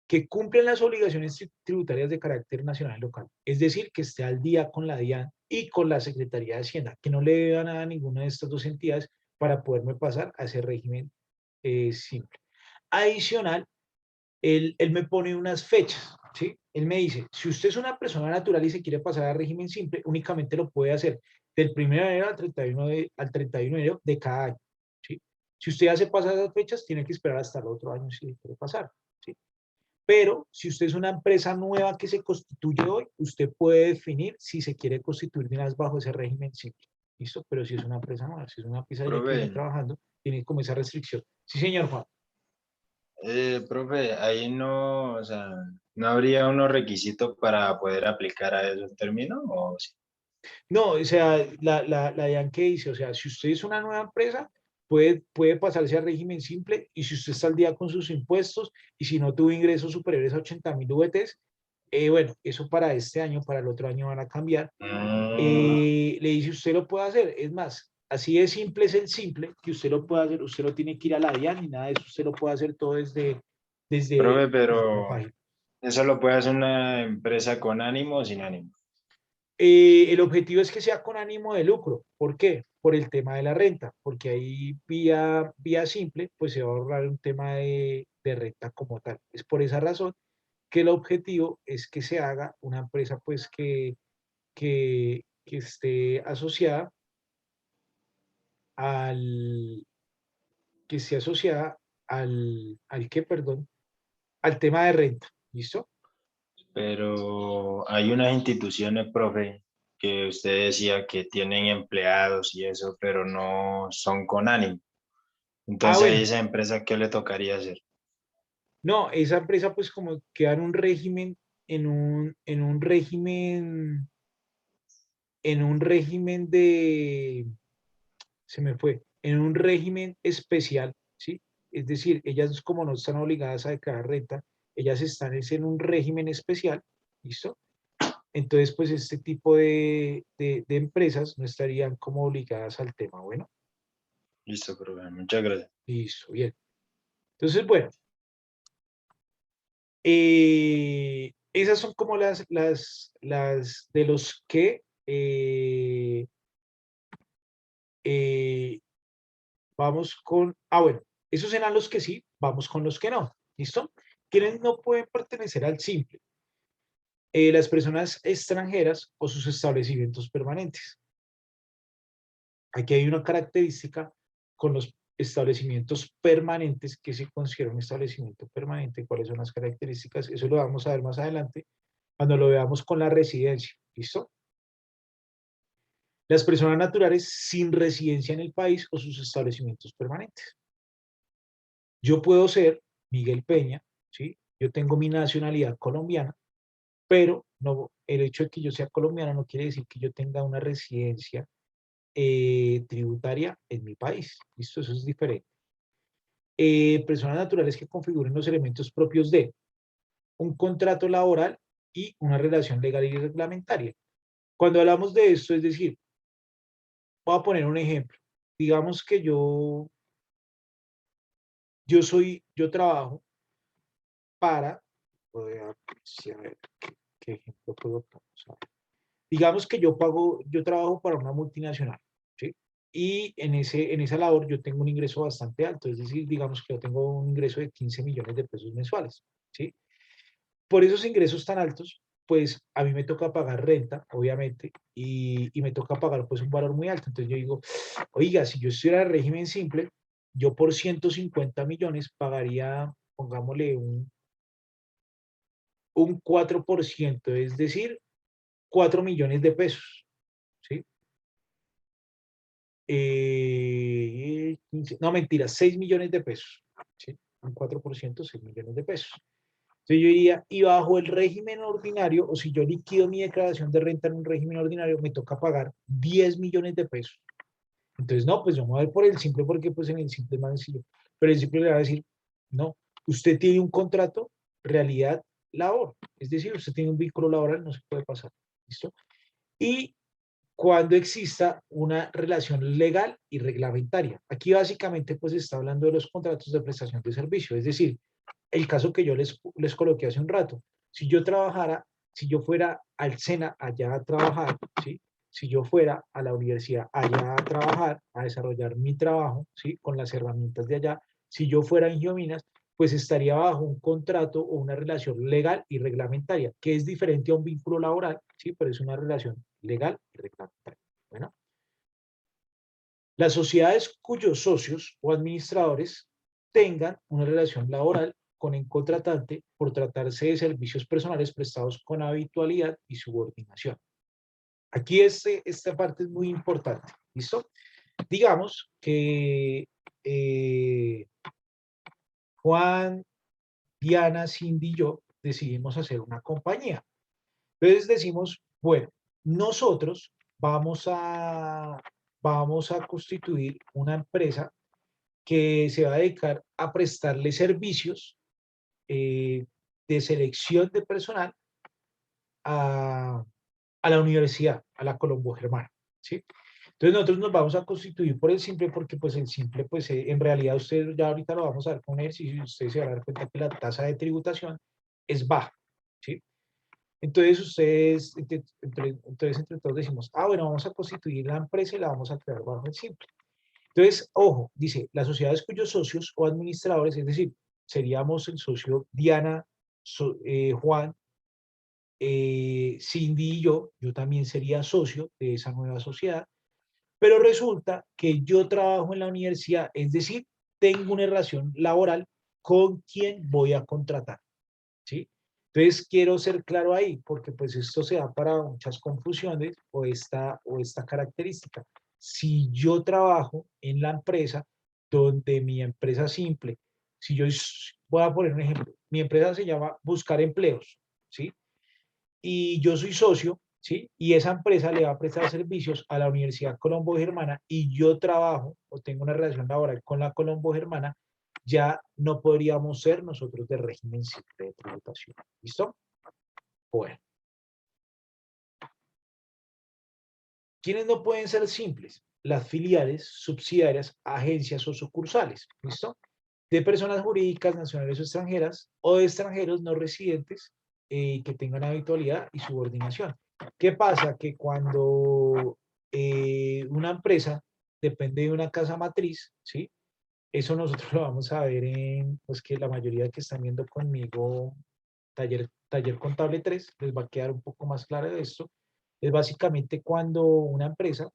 que cumplen las obligaciones tributarias de carácter nacional y local. Es decir, que esté al día con la DIAN y con la Secretaría de Hacienda, que no le deba nada a ninguna de estas dos entidades para poderme pasar a ese régimen simple. Adicional, él me pone unas fechas, ¿sí? Él me dice, si usted es una persona natural y se quiere pasar al régimen simple, únicamente lo puede hacer del 1 de enero al 31 de enero de cada año, ¿sí? Si usted ya se pasa esas fechas, tiene que esperar hasta el otro año si quiere pasar, ¿sí? Pero si usted es una empresa nueva que se constituye hoy, usted puede definir si se quiere constituir de una vez bajo ese régimen simple, ¿listo? Pero si es una empresa nueva, si es una empresa ya que viene Profe, trabajando, tiene como esa restricción. Sí, señor Juan. profe, ahí no, o sea, ¿no habría unos requisitos para poder aplicar a esos términos? ¿O sí? No, o sea, la DIAN que dice, o sea, si usted es una nueva empresa, puede pasarse al régimen simple y si usted está al día con sus impuestos y si no tuvo ingresos superiores a 80.000 VTs, bueno, eso para este año, para el otro año van a cambiar. Le dice, usted lo puede hacer. Es más, así de simple es el simple, que usted lo puede hacer, usted no tiene que ir a la DIAN ni nada de eso, usted lo puede hacer todo Profe, desde la pero página. eso lo puede hacer una empresa con ánimo o sin ánimo. El objetivo es que sea con ánimo de lucro. ¿Por qué? Por el tema de la renta, porque ahí vía simple, pues se va a ahorrar un tema de renta como tal. Es por esa razón que el objetivo es que se haga una empresa pues que esté asociada al, que esté asociada al qué, perdón, al tema de renta. ¿Listo? Pero hay unas instituciones, profe, que usted decía que tienen empleados y eso, pero no son con ánimo. Ah, Entonces, ¿a bueno. esa empresa qué le tocaría hacer? No, esa empresa pues como queda en un régimen, en un régimen de, se me fue, en un régimen especial, ¿sí? Es decir, ellas como no están obligadas a declarar renta, ellas están es en un régimen especial, ¿listo? Entonces, pues este tipo de empresas no estarían como obligadas al tema. Bueno, Listo, profe, muchas gracias. listo, bien. Entonces, bueno, esas son como las de los que vamos con, bueno, esos eran los que sí, vamos con los que no, ¿listo? Quienes no pueden pertenecer al simple, las personas extranjeras o sus establecimientos permanentes. Aquí hay una característica con los establecimientos permanentes que se considera un establecimiento permanente. ¿Cuáles son las características? Eso lo vamos a ver más adelante cuando lo veamos con la residencia. ¿Listo? Las personas naturales sin residencia en el país o sus establecimientos permanentes. Yo puedo ser Miguel Peña, ¿sí? Yo tengo mi nacionalidad colombiana, pero no, el hecho de que yo sea colombiano no quiere decir que yo tenga una residencia tributaria en mi país. ¿Listo? Eso es diferente. Personas naturales que configuren los elementos propios de un contrato laboral y una relación legal y reglamentaria. Cuando hablamos de esto, es decir, voy a poner un ejemplo. Digamos que yo trabajo para, voy a ver qué ejemplo puedo usar. Digamos que yo trabajo para una multinacional, ¿sí? Y en esa labor yo tengo un ingreso bastante alto, es decir, digamos que yo tengo un ingreso de 15 millones de pesos mensuales, ¿sí? Por esos ingresos tan altos, pues a mí me toca pagar renta, obviamente, y me toca pagar pues un valor muy alto. Entonces yo digo, oiga, si yo estuviera en régimen simple, yo por 150 millones pagaría, pongámosle un 4%, es decir, 4 millones de pesos, ¿sí? no, mentira, 6 millones de pesos, ¿sí? Un 4%, 6 millones de pesos. Entonces yo diría, y bajo el régimen ordinario, o si yo liquido mi declaración de renta en un régimen ordinario, me toca pagar 10 millones de pesos. Entonces, no, pues yo me voy a ir por el simple porque pues en el simple es más sencillo. Pero el simple le va a decir, no, usted tiene un contrato, realidad, labor. Es decir, usted tiene un vínculo laboral, no se puede pasar. ¿Listo? Y cuando exista una relación legal y reglamentaria. Aquí básicamente pues está hablando de los contratos de prestación de servicio, es decir, el caso que yo les coloqué hace un rato. Si yo trabajara, si yo fuera al SENA allá a trabajar, ¿sí? Si yo fuera a la universidad allá a trabajar, a desarrollar mi trabajo, ¿sí? Con las herramientas de allá, si yo fuera en Geominas, pues estaría bajo un contrato o una relación legal y reglamentaria, que es diferente a un vínculo laboral, ¿sí? Pero es una relación legal y reglamentaria. Bueno, las sociedades cuyos socios o administradores tengan una relación laboral con el contratante por tratarse de servicios personales prestados con habitualidad y subordinación. Aquí esta parte es muy importante. ¿Listo? Digamos que Juan, Diana, Cindy y yo decidimos hacer una compañía. Entonces decimos, bueno, nosotros vamos a constituir una empresa que se va a dedicar a prestarle servicios de selección de personal a, a la universidad, a la Colombo Germana, ¿sí? Entonces nosotros nos vamos a constituir por el simple porque pues el simple pues en realidad ustedes ya ahorita lo vamos a ver con un ejercicio y ustedes se van a dar cuenta que la tasa de tributación es baja, ¿sí? Entonces ustedes, entonces entre todos decimos, bueno, vamos a constituir la empresa y la vamos a crear bajo el simple. Entonces, ojo, dice, las sociedades cuyos socios o administradores, es decir, seríamos el socio Diana, Juan, Cindy y yo también sería socio de esa nueva sociedad, pero resulta que yo trabajo en la universidad, es decir, tengo una relación laboral con quien voy a contratar. Entonces, quiero ser claro ahí, porque pues esto se da para muchas confusiones o esta característica. Si yo trabajo en la empresa donde mi empresa simple, si yo voy a poner un ejemplo, mi empresa se llama Buscar Empleos, ¿sí? Y yo soy socio, ¿sí? Y esa empresa le va a prestar servicios a la Universidad Colombo Germana y yo trabajo o tengo una relación laboral con la Colombo Germana, ya no podríamos ser nosotros de régimen simple de tributación. ¿Listo? Bueno. ¿Quiénes no pueden ser simples? Las filiales, subsidiarias, agencias o sucursales. ¿Listo? De personas jurídicas, nacionales o extranjeras, o de extranjeros no residentes que tengan habitualidad y subordinación. ¿Qué pasa? Que cuando una empresa depende de una casa matriz, ¿sí? Eso nosotros lo vamos a ver en, pues que la mayoría que están viendo conmigo taller Contable 3, les va a quedar un poco más claro de esto. Es básicamente cuando una empresa,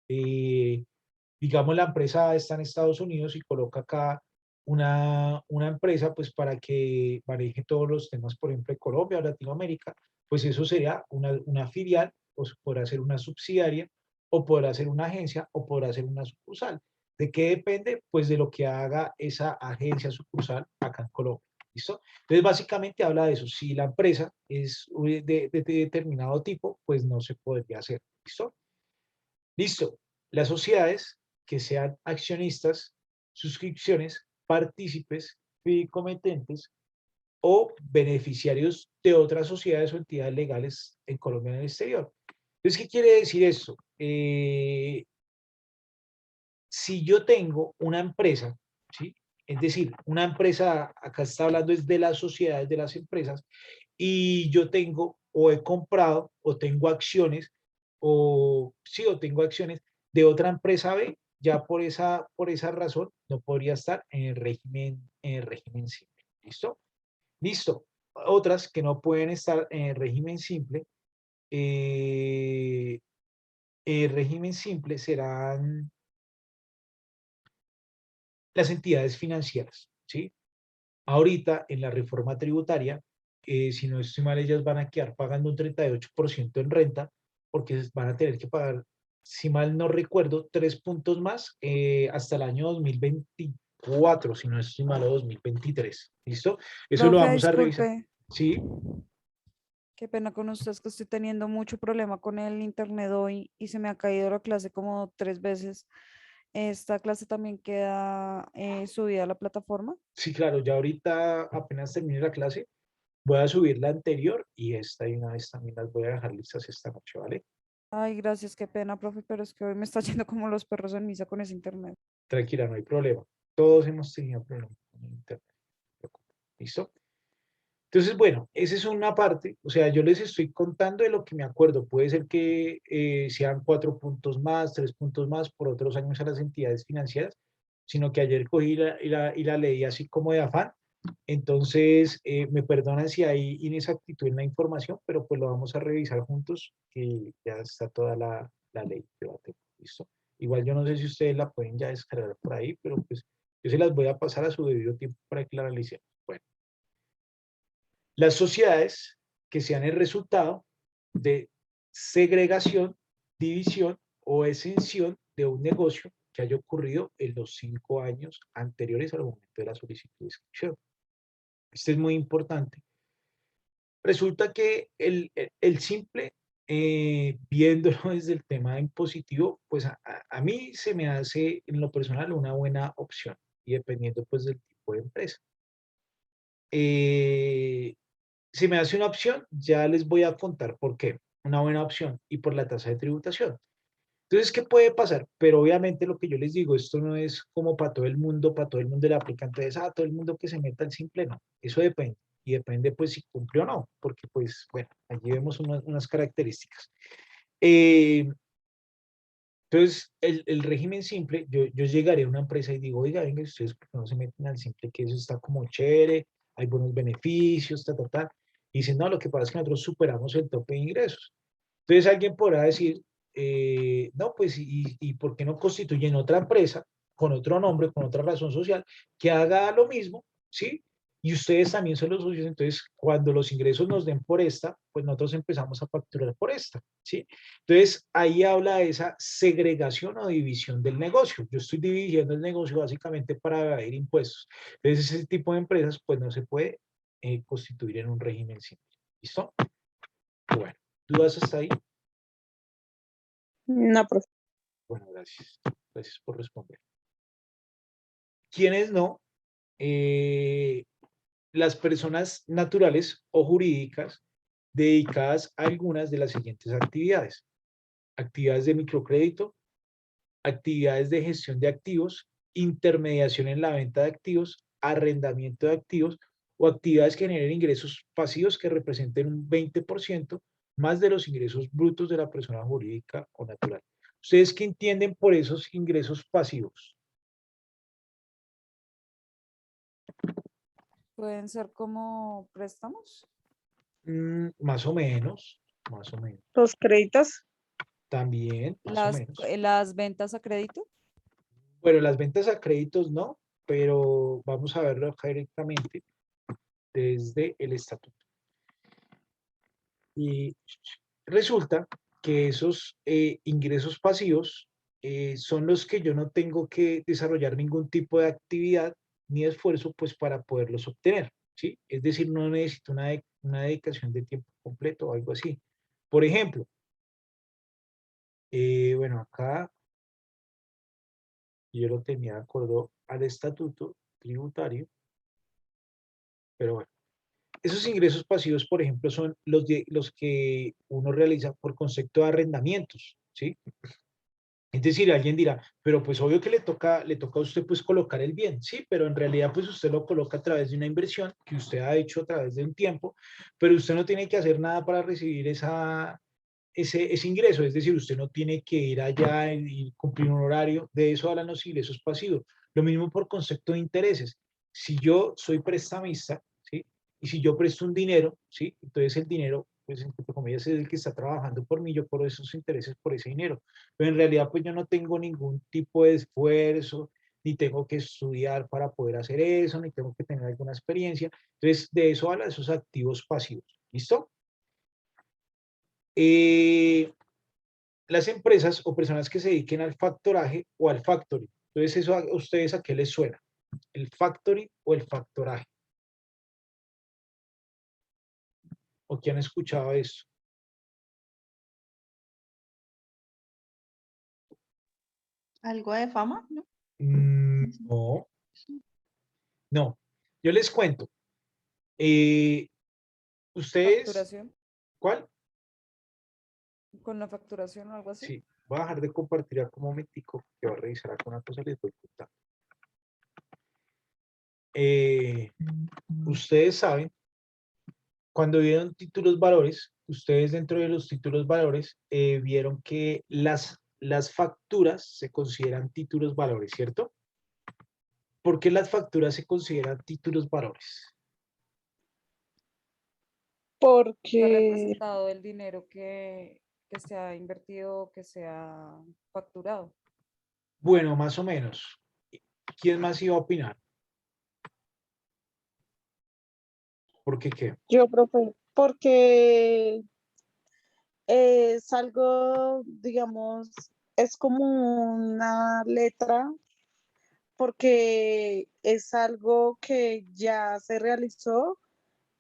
digamos la empresa está en Estados Unidos y coloca acá una empresa pues para que maneje todos los temas, por ejemplo, de Colombia o Latinoamérica, pues eso sería una filial, o podrá ser una subsidiaria, o podrá ser una agencia, o podrá ser una sucursal. ¿De qué depende? Pues de lo que haga esa agencia sucursal acá en Colombia. ¿Listo? Entonces, básicamente habla de eso. Si la empresa es de determinado tipo, pues no se podría hacer. ¿Listo? Listo. Las sociedades que sean accionistas, suscripciones, partícipes, fideicomitentes o beneficiarios de otras sociedades o entidades legales en Colombia y en el exterior. Entonces, ¿qué quiere decir esto? Si yo tengo una empresa, ¿sí? Es decir, una empresa, acá está hablando es de las sociedades, de las empresas, y yo tengo o he comprado o tengo acciones, o sí, o tengo acciones de otra empresa B, ya por esa razón no podría estar en el régimen simple. ¿Listo? Listo. Otras que no pueden estar en el régimen simple, el régimen simple serán las entidades financieras, ¿sí? Ahorita, en la reforma tributaria, si no estoy mal, ellas van a quedar pagando un 38% en renta, porque van a tener que pagar, si mal no recuerdo, 3 puntos más hasta el año 2024, si no estoy mal, o 2023. ¿Listo? Eso lo Profe, vamos a revisar. disculpe, Sí, qué pena con usted, es que estoy teniendo mucho problema con el internet hoy y se me ha caído la clase como 3 veces. ¿Esta clase también queda subida a la plataforma? sí, claro, ya ahorita apenas termine la clase, voy a subir la anterior y esta y una vez también las voy a dejar listas esta noche, ¿vale? Ay, gracias, qué pena, profe, pero es que hoy me está yendo como los perros en misa con ese internet. Tranquila, no hay problema. Todos hemos tenido problemas con el internet. ¿Listo? Entonces, bueno, esa es una parte, o sea, yo les estoy contando de lo que me acuerdo. Puede ser que sean 4 puntos más, 3 puntos más por otros años a las entidades financieras, sino que ayer cogí y la leí así como de afán. Entonces, me perdonan si hay inexactitud en la información, pero pues lo vamos a revisar juntos, que ya está toda la ley que va a tener. ¿Listo? Igual yo no sé si ustedes la pueden ya descargar por ahí, pero pues yo se las voy a pasar a su debido tiempo para que la realicen. Bueno. Las sociedades que sean el resultado de segregación, división o exención de un negocio que haya ocurrido en los 5 años anteriores al momento de la solicitud de inscripción. Esto es muy importante. Resulta que el simple, viéndolo desde el tema impositivo, pues a mí se me hace en lo personal una buena opción y dependiendo pues del tipo de empresa. Si me hace una opción, ya les voy a contar por qué. Una buena opción y por la tasa de tributación. Entonces, ¿qué puede pasar? Pero obviamente lo que yo les digo, esto no es como para todo el mundo le aplica. Entonces, todo el mundo que se meta al simple, no. Eso depende. Y depende, pues, si cumple o no. Porque, pues, bueno, allí vemos unas características. Entonces, el régimen simple, yo llegaré a una empresa y digo, oiga, venga, ustedes por qué no se meten al simple, que eso está como chévere, hay buenos beneficios, ta. Y dicen, no, lo que pasa es que nosotros superamos el tope de ingresos. Entonces alguien podrá decir, no, pues, ¿y por qué no constituyen otra empresa con otro nombre, con otra razón social, que haga lo mismo, ¿sí? y ustedes también son los socios, entonces cuando los ingresos nos den por esta, pues nosotros empezamos a facturar por esta, ¿sí? Entonces ahí habla de esa segregación o división del negocio. Yo estoy dividiendo el negocio básicamente para evadir impuestos. Entonces ese tipo de empresas pues no se puede constituir en un régimen simple. ¿Listo? Bueno, ¿dudas hasta ahí? No, profe. Bueno, gracias. Gracias por responder. ¿Quiénes no? Las personas naturales o jurídicas dedicadas a algunas de las siguientes actividades. Actividades de microcrédito, actividades de gestión de activos, intermediación en la venta de activos, arrendamiento de activos o actividades que generen ingresos pasivos que representen un 20% más de los ingresos brutos de la persona jurídica o natural. ¿Ustedes qué entienden por esos ingresos pasivos? Pueden ser como préstamos. Más o menos, más o menos. Los créditos. También, más o menos. Las ventas a crédito. Bueno, las ventas a créditos no, pero vamos a verlo acá directamente desde el estatuto. Y resulta que esos ingresos pasivos son los que yo no tengo que desarrollar ningún tipo de actividad ni esfuerzo pues para poderlos obtener, ¿sí? Es decir, no necesito una dedicación de tiempo completo o algo así. Por ejemplo, bueno, acá yo lo tenía de acuerdo al estatuto tributario, pero bueno. Esos ingresos pasivos, por ejemplo, son los que uno realiza por concepto de arrendamientos, ¿sí? Es decir, alguien dirá, pero pues obvio que le toca a usted pues colocar el bien, sí, pero en realidad pues usted lo coloca a través de una inversión que usted ha hecho a través de un tiempo, pero usted no tiene que hacer nada para recibir ese ingreso, es decir, usted no tiene que ir allá y cumplir un horario, de eso hablan los ingresos pasivos. Lo mismo por concepto de intereses. Si yo soy prestamista, ¿sí? Y si yo presto un dinero, ¿sí? Entonces el dinero, pues entre comillas, es el que está trabajando por mí, yo cobro esos intereses por ese dinero. Pero en realidad, pues yo no tengo ningún tipo de esfuerzo, ni tengo que estudiar para poder hacer eso, ni tengo que tener alguna experiencia. Entonces, de eso habla esos activos pasivos. ¿Listo? Las empresas o personas que se dediquen al factoraje o al factoring. Entonces, ¿eso a ustedes a qué les suena? ¿El factoring o el factoraje? ¿O qué han escuchado de eso? ¿Algo de fama? ¿No? No, no. Yo les cuento. Ustedes, Facturación. ¿cuál? Con la facturación o algo así. Sí, voy a dejar de compartir acá un momentico, que voy a revisar acá una cosa y les voy contando. Ustedes saben, cuando vieron títulos valores, ustedes dentro de los títulos valores vieron que las facturas se consideran títulos valores, ¿cierto? ¿Por qué las facturas se consideran títulos valores? Que ha Porque representado el dinero que se ha invertido, que se ha facturado. Bueno, más o menos. ¿Quién más iba a opinar? ¿Por qué qué? yo, profe, porque es algo, digamos, es como una letra, porque es algo que ya se realizó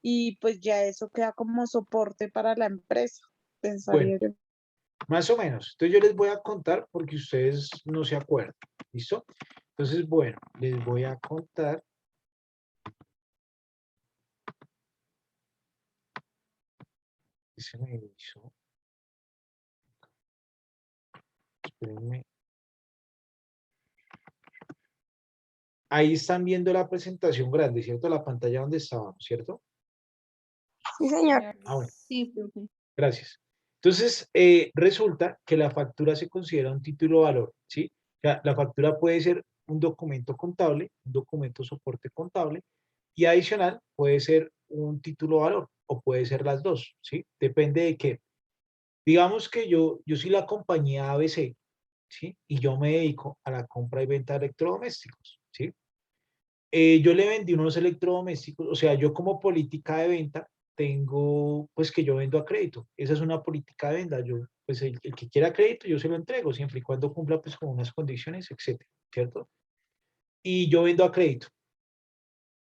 y pues ya eso queda como soporte para la empresa, Bueno, pensaría yo. más o menos. Entonces yo les voy a contar porque ustedes no se acuerdan. ¿Listo? Entonces, bueno, les voy a contar. ¿Qué se me hizo? Espérenme. Ahí están viendo la presentación grande, ¿cierto? La pantalla donde estábamos, ¿cierto? Sí, señor. Ah, bueno, Sí, profe. gracias. Entonces, resulta que la factura se considera un título valor, ¿sí? La factura puede ser un documento contable, un documento soporte contable, y adicional puede ser un título valor, o puede ser las dos, ¿sí? Depende de qué. Digamos que yo soy la compañía ABC, ¿sí? Y yo me dedico a la compra y venta de electrodomésticos, ¿sí? Yo le vendí unos electrodomésticos, o sea, yo como política de venta tengo, pues que yo vendo a crédito. Esa es una política de venta. Yo, pues el que quiera crédito, yo se lo entrego, siempre y cuando cumpla pues con unas condiciones, etcétera, ¿cierto? Y yo vendo a crédito.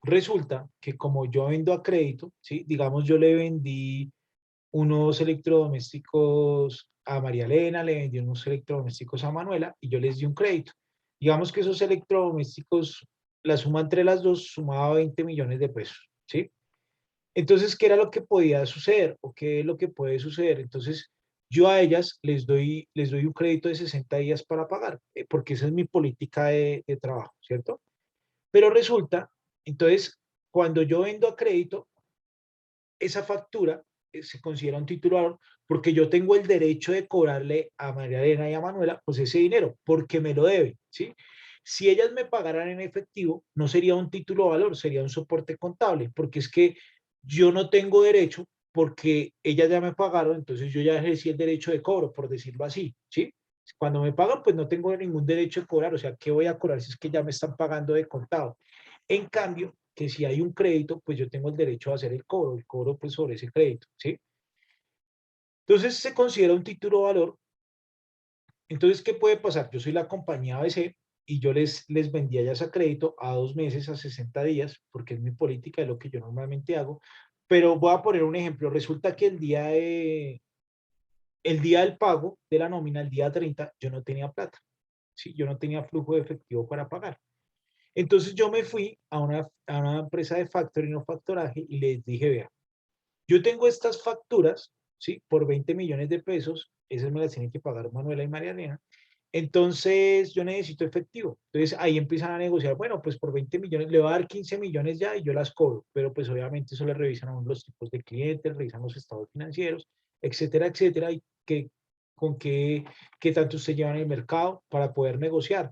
Resulta que como yo vendo a crédito, ¿sí? Digamos, yo le vendí unos electrodomésticos a María Elena, le vendí unos electrodomésticos a Manuela y yo les di un crédito. Digamos que esos electrodomésticos, la suma entre las dos sumaba 20 millones de pesos, ¿sí? Entonces, ¿qué era lo que podía suceder o qué es lo que puede suceder? Entonces, yo a ellas les doy un crédito de 60 días para pagar, porque esa es mi política de trabajo, ¿cierto? Pero resulta, entonces, cuando yo vendo a crédito, esa factura se considera un título de valor porque yo tengo el derecho de cobrarle a María Elena y a Manuela pues ese dinero porque me lo deben, ¿sí? Si ellas me pagaran en efectivo, no sería un título de valor, sería un soporte contable, porque es que yo no tengo derecho porque ellas ya me pagaron, entonces yo ya ejercí el derecho de cobro, por decirlo así, ¿sí? Cuando me pagan, pues no tengo ningún derecho de cobrar, o sea, ¿qué voy a cobrar si es que ya me están pagando de contado? En cambio, que si hay un crédito, pues yo tengo el derecho a hacer el cobro pues sobre ese crédito, ¿sí? Entonces se considera un título de valor. Entonces, ¿qué puede pasar? Yo soy la compañía ABC y yo les vendía ya ese crédito a 2 meses, a 60 días, porque es mi política, es lo que yo normalmente hago. Pero voy a poner un ejemplo. Resulta que el día del pago de la nómina, el día 30, yo no tenía plata, ¿sí? Yo no tenía flujo de efectivo para pagar. Entonces yo me fui a una empresa de factoring o factoraje y les dije, vea, yo tengo estas facturas, ¿sí? Por 20 millones de pesos, esas me las tienen que pagar Manuela y María Elena. Entonces yo necesito efectivo. Entonces ahí empiezan a negociar, bueno, pues por 20 millones le voy a dar 15 millones ya y yo las cobro, pero pues obviamente eso le revisan a uno los tipos de clientes, revisan los estados financieros, etcétera, etcétera, y con qué tanto usted lleva en el mercado para poder negociar.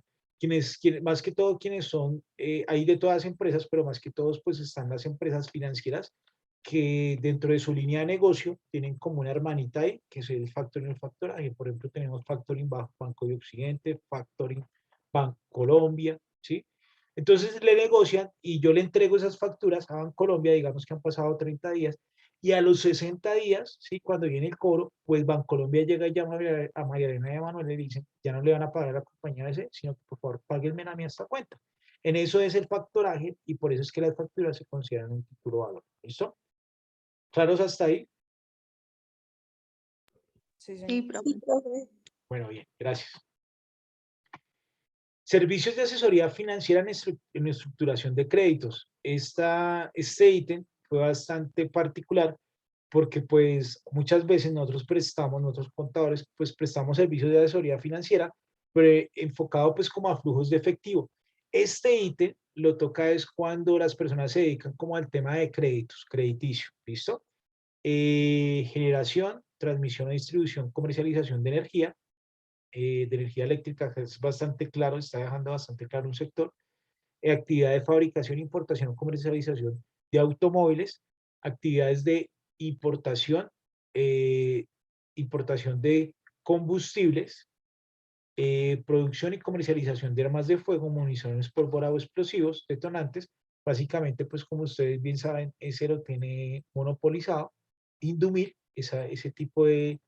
Más que todo, quienes son, hay de todas las empresas, pero más que todos, pues están las empresas financieras que dentro de su línea de negocio tienen como una hermanita ahí, que es el factoring y el factoraje. Por ejemplo, tenemos factoring Banco de Occidente, factoring Bancolombia, ¿sí? Entonces le negocian y yo le entrego esas facturas a Bancolombia, digamos que han pasado 30 días, y a los 60 días, ¿sí? Cuando viene el cobro, pues Bancolombia llega y llama a María Elena y a Manuel y le dicen, ya no le van a pagar a la compañía ese, sino que por favor páguenme a mí esta cuenta. En eso es el factoraje y por eso es que las facturas se consideran un título de valor. ¿Listo? ¿Claros hasta ahí? Sí, Sí, señor. profe. Bueno, bien, gracias. Servicios de asesoría financiera en estructuración de créditos. Este ítem fue bastante particular porque pues muchas veces nosotros contadores, pues prestamos servicios de asesoría financiera, pero enfocado pues como a flujos de efectivo. Este ítem lo toca es cuando las personas se dedican como al tema de créditos, crediticio, ¿listo? Generación, transmisión o distribución, comercialización de energía eléctrica, que es bastante claro, está dejando bastante claro un sector, actividad de fabricación, importación, comercialización de automóviles, actividades de importación, eh, importación de combustibles, producción y comercialización de armas de fuego, municiones, pólvora o explosivos, detonantes. Básicamente, pues como ustedes bien saben, ese lo tiene monopolizado, Indumil, ese tipo de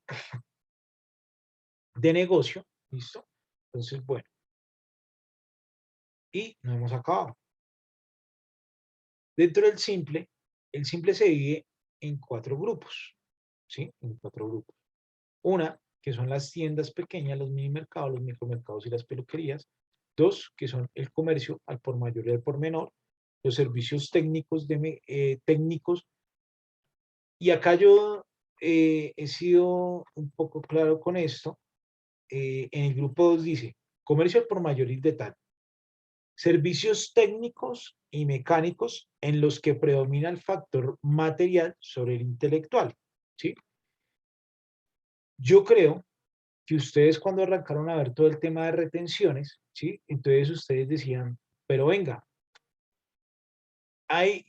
negocio, ¿listo? Entonces, bueno, y no hemos acabado. Dentro del simple, el simple se divide en 4 grupos, ¿sí? En 4 grupos. Una, que son las tiendas pequeñas, los mini mercados, los micromercados y las peluquerías. 2, que son el comercio al por mayor y al por menor, los servicios técnicos. Y acá yo he sido un poco claro con esto. En el grupo 2 dice, comercio al por mayor y de tal. Servicios técnicos y mecánicos en los que predomina el factor material sobre el intelectual, ¿sí? Yo creo que ustedes cuando arrancaron a ver todo el tema de retenciones, ¿sí? Entonces ustedes decían, pero venga,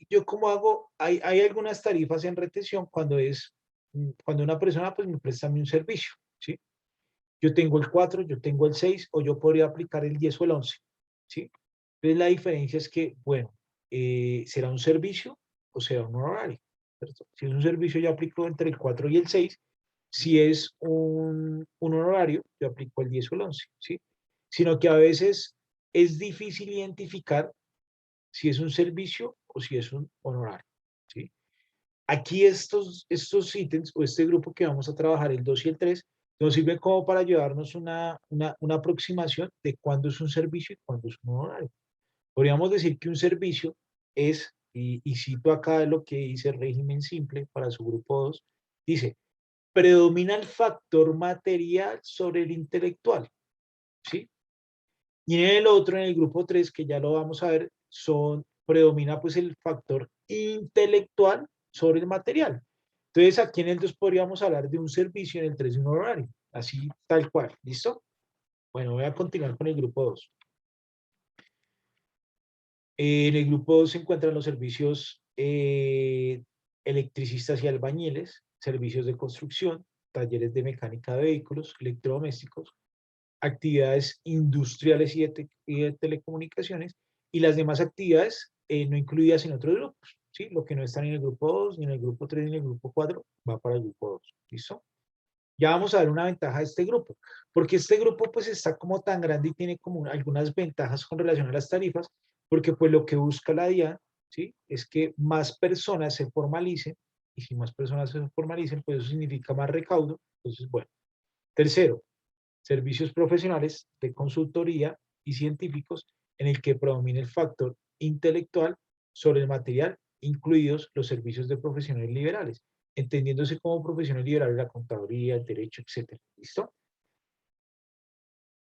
yo cómo hago, hay algunas tarifas en retención cuando una persona pues me presta un servicio, ¿sí? Yo tengo el 4, yo tengo el 6 o yo podría aplicar el 10 o el 11, ¿sí? Entonces la diferencia es que, bueno, ¿será un servicio o será un honorario? ¿Cierto? Si es un servicio, yo aplico entre el 4 y el 6. Si es un honorario, yo aplico el 10 o el 11, ¿sí? Sino que a veces es difícil identificar si es un servicio o si es un honorario, ¿sí? Aquí estos ítems o este grupo que vamos a trabajar, el 2 y el 3, nos sirve como para llevarnos una aproximación de cuándo es un servicio y cuándo es un honorario. Podríamos decir que un servicio es, y cito acá lo que dice el régimen simple para su grupo 2, dice, predomina el factor material sobre el intelectual, ¿sí? Y en el otro, en el grupo 3, que ya lo vamos a ver, predomina pues el factor intelectual sobre el material. Entonces aquí en el 2 podríamos hablar de un servicio, en el 3 de un horario, así tal cual, ¿listo? Bueno, voy a continuar con el grupo 2. En el grupo 2 se encuentran los servicios electricistas y albañiles, servicios de construcción, talleres de mecánica de vehículos, electrodomésticos, actividades industriales y de telecomunicaciones, y las demás actividades no incluidas en otros grupos, ¿sí? Lo que no está ni en el grupo 2, ni en el grupo 3, ni en el grupo 4, va para el grupo 2, ¿listo? Ya vamos a ver una ventaja de este grupo, porque este grupo pues está como tan grande y tiene como algunas ventajas con relación a las tarifas, porque pues lo que busca la DIAN, ¿sí? Es que más personas se formalicen, y si más personas se formalicen, pues eso significa más recaudo. Entonces, bueno. Tercero, servicios profesionales de consultoría y científicos en el que predomina el factor intelectual sobre el material, incluidos los servicios de profesionales liberales, entendiéndose como profesiones liberales la contaduría, el derecho, etc. ¿Listo?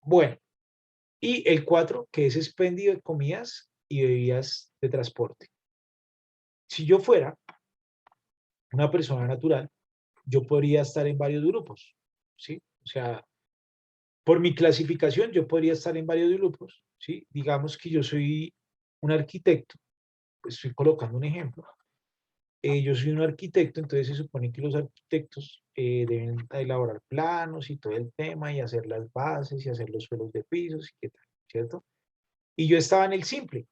Bueno, y el 4, que es expendio de comidas y bebidas de transporte. Si yo fuera una persona natural, yo podría estar en varios grupos, ¿sí? O sea, por mi clasificación, yo podría estar en varios grupos, ¿sí? Digamos que yo soy un arquitecto, pues estoy colocando un ejemplo. Yo soy un arquitecto, entonces se supone que los arquitectos deben elaborar planos y todo el tema y hacer las bases y hacer los suelos de pisos y qué tal, ¿cierto? Y yo estaba en el simple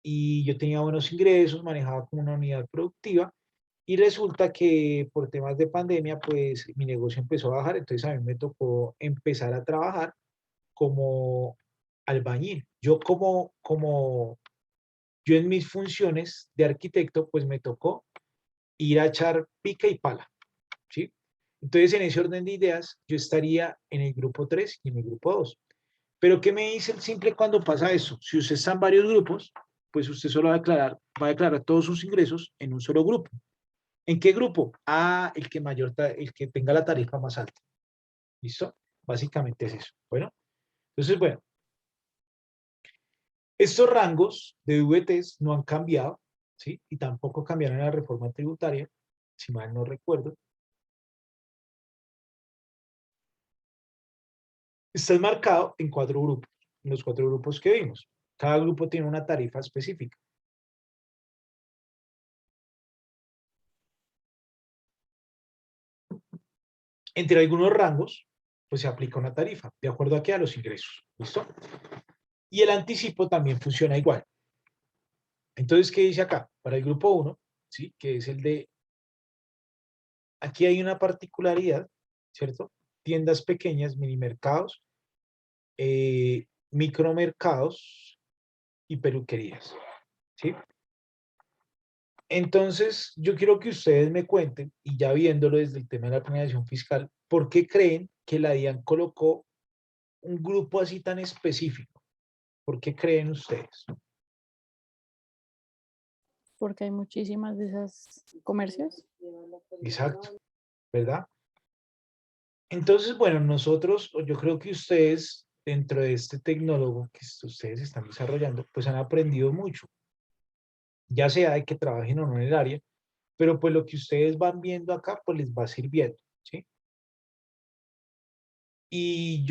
y yo tenía buenos ingresos, manejaba como una unidad productiva y resulta que por temas de pandemia, pues mi negocio empezó a bajar, entonces a mí me tocó empezar a trabajar como albañil. Yo en mis funciones de arquitecto, pues me tocó ir a echar pica y pala, ¿sí? Entonces, en ese orden de ideas, yo estaría en el grupo 3 y en el grupo 2. Pero, ¿qué me dice el simple cuando pasa eso? Si usted está en varios grupos, pues usted solo va a declarar todos sus ingresos en un solo grupo. ¿En qué grupo? Ah, el que tenga la tarifa más alta. ¿Listo? Básicamente es eso. Bueno, entonces, bueno, estos rangos de VTs no han cambiado, ¿sí? Y tampoco cambiaron en la reforma tributaria, si mal no recuerdo. Está enmarcado en 4 grupos, en los 4 grupos que vimos. Cada grupo tiene una tarifa específica. Entre algunos rangos, pues se aplica una tarifa, de acuerdo a qué, a los ingresos. ¿Listo? Y el anticipo también funciona igual. Entonces, ¿qué dice acá? Para el grupo 1, ¿sí? Que es el de... Aquí hay una particularidad, ¿cierto? Tiendas pequeñas, mini mercados, micromercados y peluquerías, ¿sí? Entonces, yo quiero que ustedes me cuenten, y ya viéndolo desde el tema de la planeación fiscal, ¿por qué creen que la DIAN colocó un grupo así tan específico? ¿Por qué creen ustedes? Porque hay muchísimas de esas comercios. Exacto, ¿verdad? Entonces, bueno, nosotros, o yo creo que ustedes, dentro de este tecnólogo que ustedes están desarrollando, pues han aprendido mucho, ya sea de que trabajen o no en el área, pero pues lo que ustedes van viendo acá, pues les va sirviendo, ¿sí? Y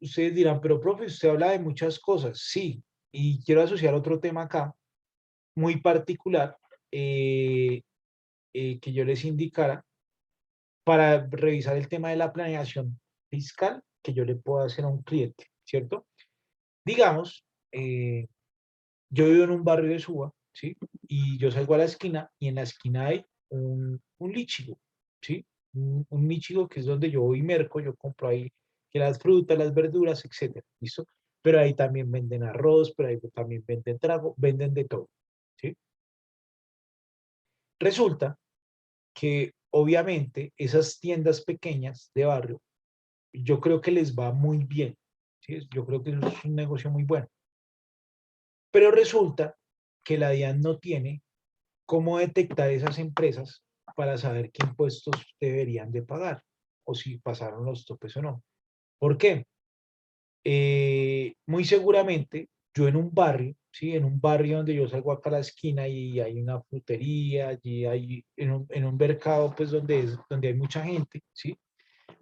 ustedes dirán, pero profe, usted habla de muchas cosas. Sí, y quiero asociar otro tema acá, muy particular, que yo les indicara para revisar el tema de la planeación fiscal que yo le puedo hacer a un cliente, ¿cierto? Digamos, yo vivo en un barrio de Suba, ¿sí? Y yo salgo a la esquina y en la esquina hay un lichigo, ¿sí? Un lichigo que es donde yo voy y merco, yo compro ahí que las frutas, las verduras, etcétera, ¿listo? Pero ahí también venden arroz, pero ahí también venden trago, venden de todo, ¿sí? Resulta que obviamente esas tiendas pequeñas de barrio, yo creo que les va muy bien, ¿sí? Yo creo que eso es un negocio muy bueno. Pero resulta que la DIAN no tiene cómo detectar esas empresas para saber qué impuestos deberían de pagar o si pasaron los topes o no. ¿Por qué? Muy seguramente yo en un barrio, ¿sí? En un barrio donde yo salgo acá a la esquina y hay una frutería, allí hay en un mercado pues donde hay mucha gente, ¿sí?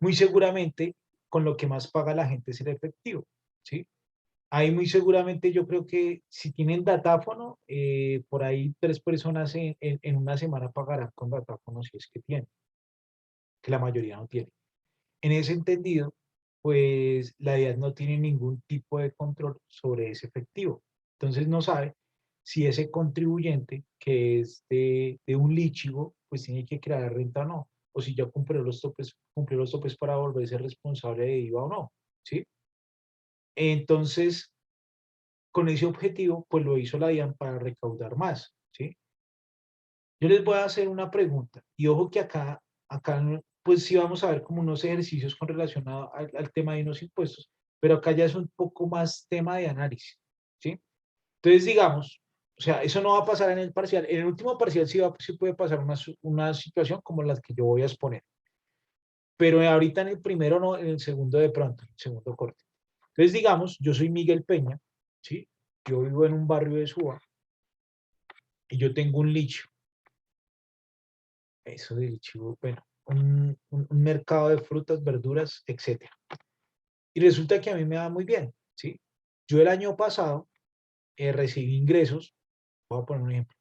Muy seguramente con lo que más paga la gente es el efectivo, ¿sí? Ahí muy seguramente yo creo que si tienen datáfono, por ahí 3 personas en una semana pagarán con datáfono si es que tienen, que la mayoría no tiene. En ese entendido, pues la DIAN no tiene ningún tipo de control sobre ese efectivo. Entonces no sabe si ese contribuyente que es de un lichigo, pues tiene que crear renta o no, o si ya cumplió los topes para volverse responsable de IVA o no, ¿sí? Entonces, con ese objetivo, pues lo hizo la DIAN para recaudar más, ¿sí? Yo les voy a hacer una pregunta, y ojo que acá pues sí vamos a ver como unos ejercicios con relación al tema de los impuestos, pero acá ya es un poco más tema de análisis, ¿sí? Entonces, digamos, o sea, eso no va a pasar en el parcial. En el último parcial sí puede pasar una situación como la que yo voy a exponer, pero ahorita en el primero no, en el segundo de pronto, en el segundo corte. Entonces, digamos, yo soy Miguel Peña, ¿sí? Yo vivo en un barrio de Suba y yo tengo un licho. Eso de licho, bueno, un mercado de frutas, verduras, etcétera. Y resulta que a mí me va muy bien, ¿sí? Yo el año pasado recibí ingresos, voy a poner un ejemplo,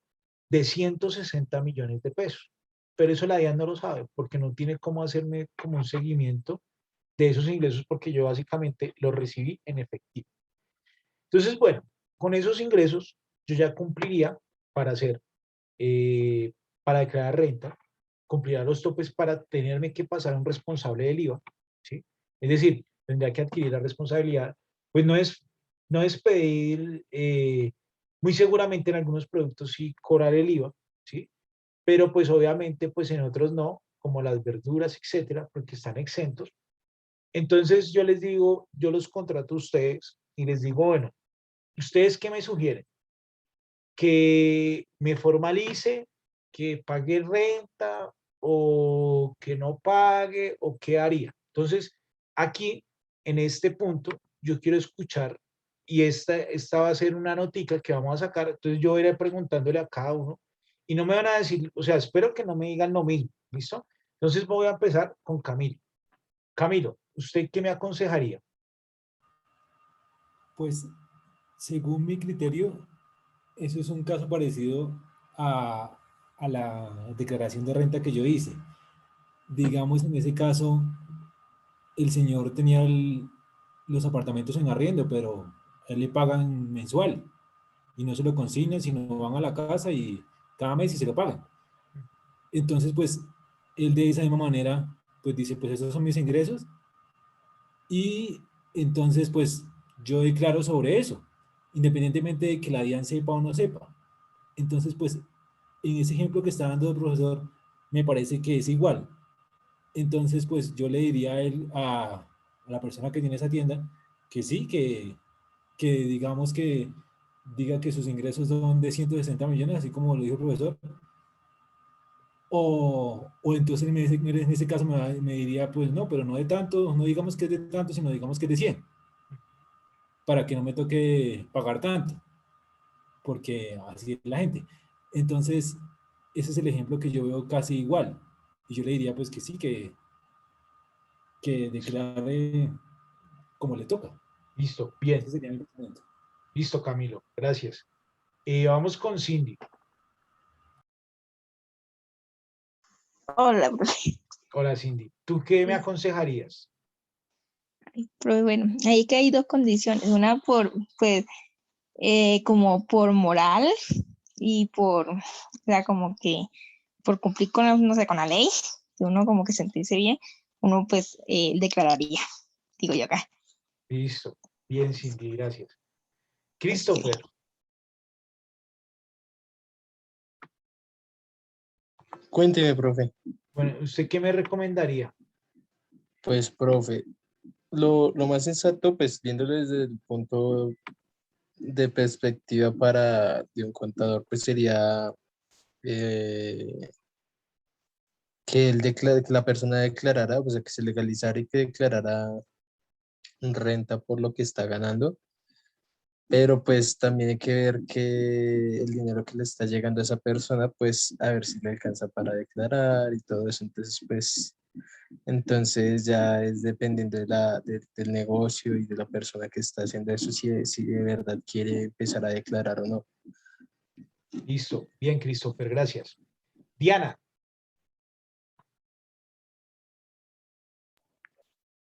de 160 millones de pesos. Pero eso la DIAN no lo sabe porque no tiene cómo hacerme como un seguimiento de esos ingresos porque yo básicamente los recibí en efectivo. Entonces, bueno, con esos ingresos yo ya cumpliría para hacer, eh, para declarar renta, cumplirá los topes para tenerme que pasar a un responsable del IVA, ¿sí? Es decir, tendría que adquirir la responsabilidad, pues no es pedir, muy seguramente en algunos productos sí cobrar el IVA, ¿sí? Pero pues obviamente pues en otros no, como las verduras, etcétera, porque están exentos. Entonces yo les digo, yo los contrato a ustedes y les digo, bueno, ¿ustedes qué me sugieren? Que me formalice, que pague renta o que no pague o qué haría. Entonces, aquí, en este punto, yo quiero escuchar y esta va a ser una notica que vamos a sacar. Entonces, yo iré preguntándole a cada uno y no me van a decir, o sea, espero que no me digan lo mismo, ¿listo? Entonces, voy a empezar con Camilo. Camilo, ¿usted qué me aconsejaría? Pues, según mi criterio, eso es un caso parecido a la declaración de renta que yo hice. Digamos, en ese caso, el señor tenía los apartamentos en arriendo, pero a él le pagan mensual y no se lo consignan, sino van a la casa y cada mes y se lo pagan. Entonces, pues, él de esa misma manera, pues dice, pues esos son mis ingresos y entonces, pues, yo declaro sobre eso, independientemente de que la DIAN sepa o no sepa. Entonces, pues, en ese ejemplo que está dando el profesor, me parece que es igual. Entonces, pues, yo le diría a él, a la persona que tiene esa tienda, que sí, que digamos que diga que sus ingresos son de 160 millones, así como lo dijo el profesor, o entonces en ese caso me diría, pues no, pero no de tanto, no digamos que es de tanto, sino digamos que es de 100, para que no me toque pagar tanto, porque así es la gente. Entonces, ese es el ejemplo que yo veo casi igual. Y yo le diría, pues que sí, que declare como le toca. Listo, bien, Ese sería mi pensamiento. listo, Camilo, gracias. Vamos con Cindy. Hola, profe. Hola, Cindy. ¿Tú qué me aconsejarías? Profe, bueno, ahí que hay dos condiciones. Una pues, como por moral y o sea, como que por cumplir con, no sé, con la ley, de uno como que sentirse bien, uno pues declararía, digo yo acá. Listo. Bien, Cindy, gracias. Christopher, Cuénteme, profe. bueno, ¿usted qué me recomendaría? Pues, profe, lo más sensato, pues viéndolo desde el punto de perspectiva de un contador, pues sería eh, que la persona declarara, o sea, que se legalizara y que declarara renta por lo que está ganando. Pero pues también hay que ver que el dinero que le está llegando a esa persona, pues a ver si le alcanza para declarar y todo eso. Entonces ya es dependiendo del negocio y de la persona que está haciendo eso, si de verdad quiere empezar a declarar o no. Listo. Bien, Christopher, gracias. Diana,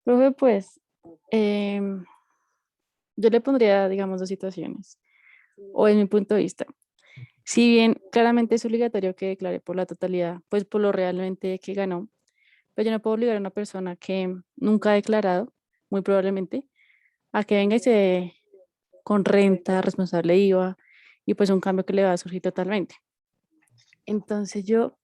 Profe, pues, yo le pondría, digamos, dos situaciones, o en mi punto de vista. Si bien claramente es obligatorio que declare por la totalidad, pues por lo realmente que ganó, pero yo no puedo obligar a una persona que nunca ha declarado, muy probablemente, a que venga y se dé con renta, responsable IVA, y pues un cambio que le va a surgir totalmente. Entonces yo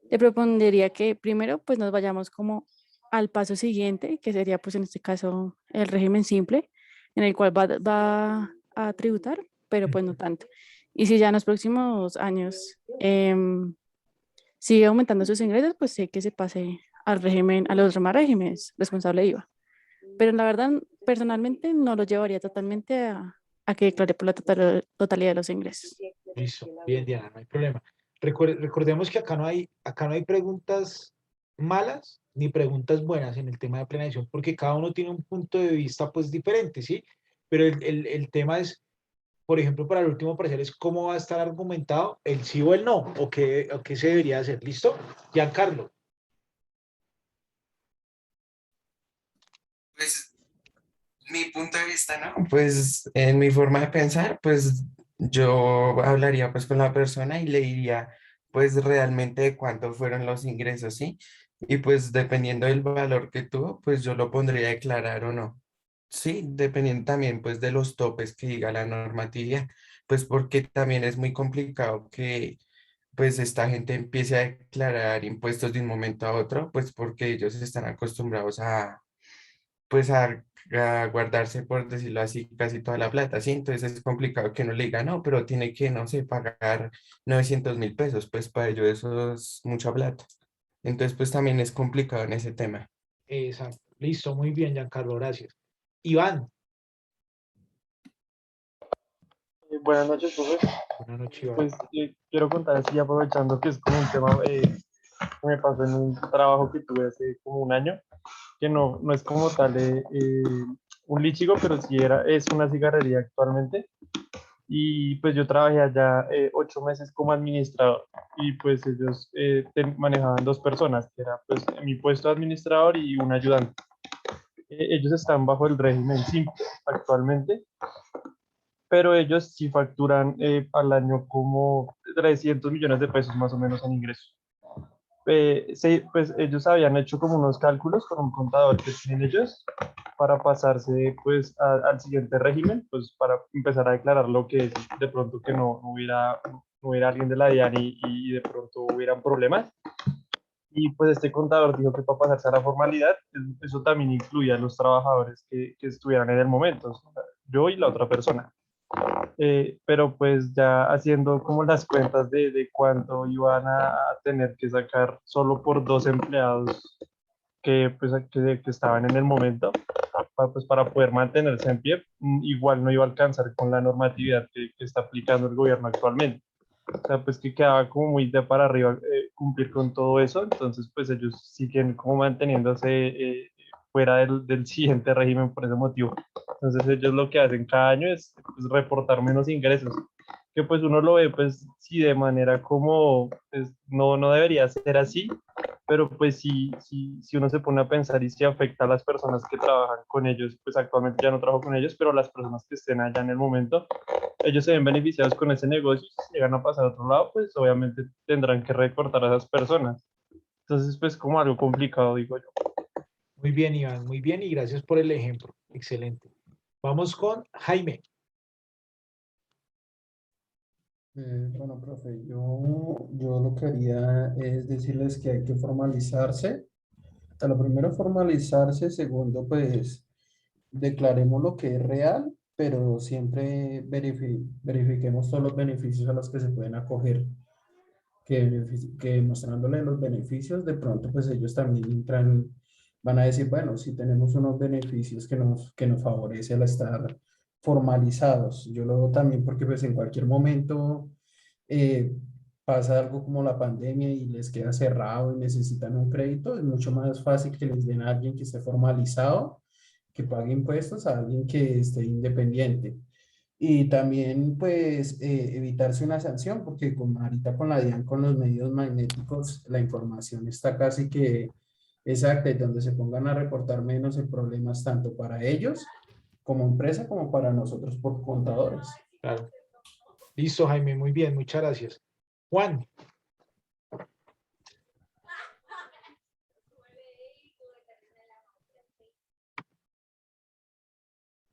le propondría que primero pues nos vayamos como al paso siguiente, que sería pues en este caso el régimen simple, en el cual va a tributar, pero pues no tanto. Y si ya en los próximos años sigue aumentando sus ingresos, pues sé que se pase al régimen, a los demás regímenes responsable de IVA. Pero la verdad, personalmente no lo llevaría totalmente a que declare por la totalidad de los ingresos. listo. Bien, Diana, no hay problema. Recordemos que acá no hay preguntas malas ni preguntas buenas en el tema de planeación, porque cada uno tiene un punto de vista pues diferente, ¿sí? Pero el tema es, por ejemplo, para el último parcial es cómo va a estar argumentado el sí o el no, o qué se debería hacer. ¿Listo? Giancarlo. Pues mi punto de vista, ¿no? Pues en mi forma de pensar, pues yo hablaría pues con la persona y le diría pues realmente de cuánto fueron los ingresos, ¿sí? Y pues dependiendo del valor que tuvo, pues yo lo pondría a declarar o no. Sí, dependiendo también pues de los topes que diga la normatividad, pues porque también es muy complicado que pues esta gente empiece a declarar impuestos de un momento a otro, pues porque ellos están acostumbrados a pues a guardarse, por decirlo así, casi toda la plata, ¿sí? Entonces es complicado que no le diga, no, pero tiene que, no sé, pagar 900.000 pesos, pues para ellos eso es mucha plata. Entonces, pues también es complicado en ese tema. Exacto. Listo, muy bien, Giancarlo, gracias. Iván. Buenas noches, profe. Buenas noches, Iván. Pues quiero contar así, aprovechando que es como un tema que me pasó en un trabajo que tuve hace como un año, que no es como tal un lichigo, pero sí es una cigarrería actualmente. Y pues yo trabajé allá 8 meses como administrador y pues ellos manejaban dos personas, que era pues mi puesto de administrador y un ayudante. Ellos están bajo el régimen simple actualmente, pero ellos sí facturan al año como 300 millones de pesos más o menos en ingresos. Sí, pues ellos habían hecho como unos cálculos con un contador que tienen ellos para pasarse pues al siguiente régimen, pues para empezar a declarar lo que es, de pronto que no hubiera alguien de la DIAN y de pronto hubieran problemas. Y pues este contador dijo que para pasarse a la formalidad, eso también incluía a los trabajadores que estuvieran en el momento, o sea, yo y la otra persona. Pero pues ya haciendo como las cuentas de cuánto iban a tener que sacar solo por dos empleados pues, que estaban en el momento, pues para poder mantenerse en pie, igual no iba a alcanzar con la normatividad que está aplicando el gobierno actualmente. O sea, pues que quedaba como muy de para arriba cumplir con todo eso, entonces pues ellos siguen como manteniéndose fuera del siguiente régimen por ese motivo. Entonces ellos lo que hacen cada año es pues, reportar menos ingresos, que pues uno lo ve pues sí de manera como pues, no debería ser así, pero pues si uno se pone a pensar y si afecta a las personas que trabajan con ellos, pues actualmente ya no trabajo con ellos, pero las personas que estén allá en el momento, ellos se ven beneficiados con ese negocio, si llegan a pasar a otro lado, pues obviamente tendrán que recortar a esas personas. Entonces, pues como algo complicado, digo yo. Muy bien, Iván, muy bien y gracias por el ejemplo. Excelente. Vamos con Jaime. Bueno, profe, yo lo que haría es decirles que hay que formalizarse. Lo primero, formalizarse. Segundo, pues declaremos lo que es real, pero siempre verifiquemos todos los beneficios a los que se pueden acoger. Que mostrándole los beneficios, de pronto pues ellos también entran, van a decir, bueno, si tenemos unos beneficios que nos favorece al estar formalizados. Yo lo veo también porque pues en cualquier momento eh, pasa algo como la pandemia y les queda cerrado y necesitan un crédito, es mucho más fácil que les den a alguien que esté formalizado, que pague impuestos, a alguien que esté independiente. Y también, pues, evitarse una sanción, porque como ahorita con la DIAN, con los medios magnéticos, la información está casi que exacta, y donde se pongan a reportar menos, el problema es tanto para ellos como empresa, como para nosotros por contadores. Claro. Listo, Jaime, muy bien, muchas gracias. Juan.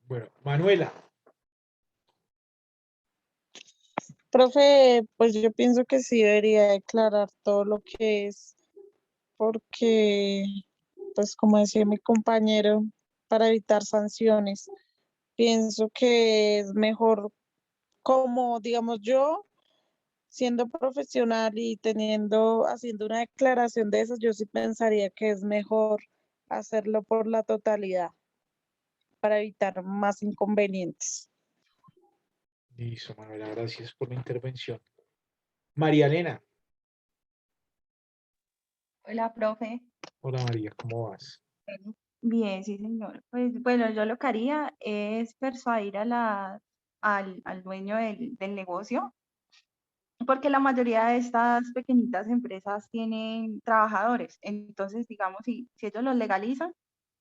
Bueno, Manuela. Profe, pues yo pienso que sí debería declarar todo lo que es, porque, pues como decía mi compañero, para evitar sanciones, pienso que es mejor, como digamos yo, siendo profesional y haciendo una declaración de esas, yo sí pensaría que es mejor hacerlo por la totalidad para evitar más inconvenientes. Listo, Manuela, gracias por la intervención. María Elena. Hola, profe. Hola María, ¿cómo vas? Bien, sí, señor. Pues bueno, yo lo que haría es persuadir al dueño del negocio, porque la mayoría de estas pequeñitas empresas tienen trabajadores. Entonces, digamos, si ellos los legalizan,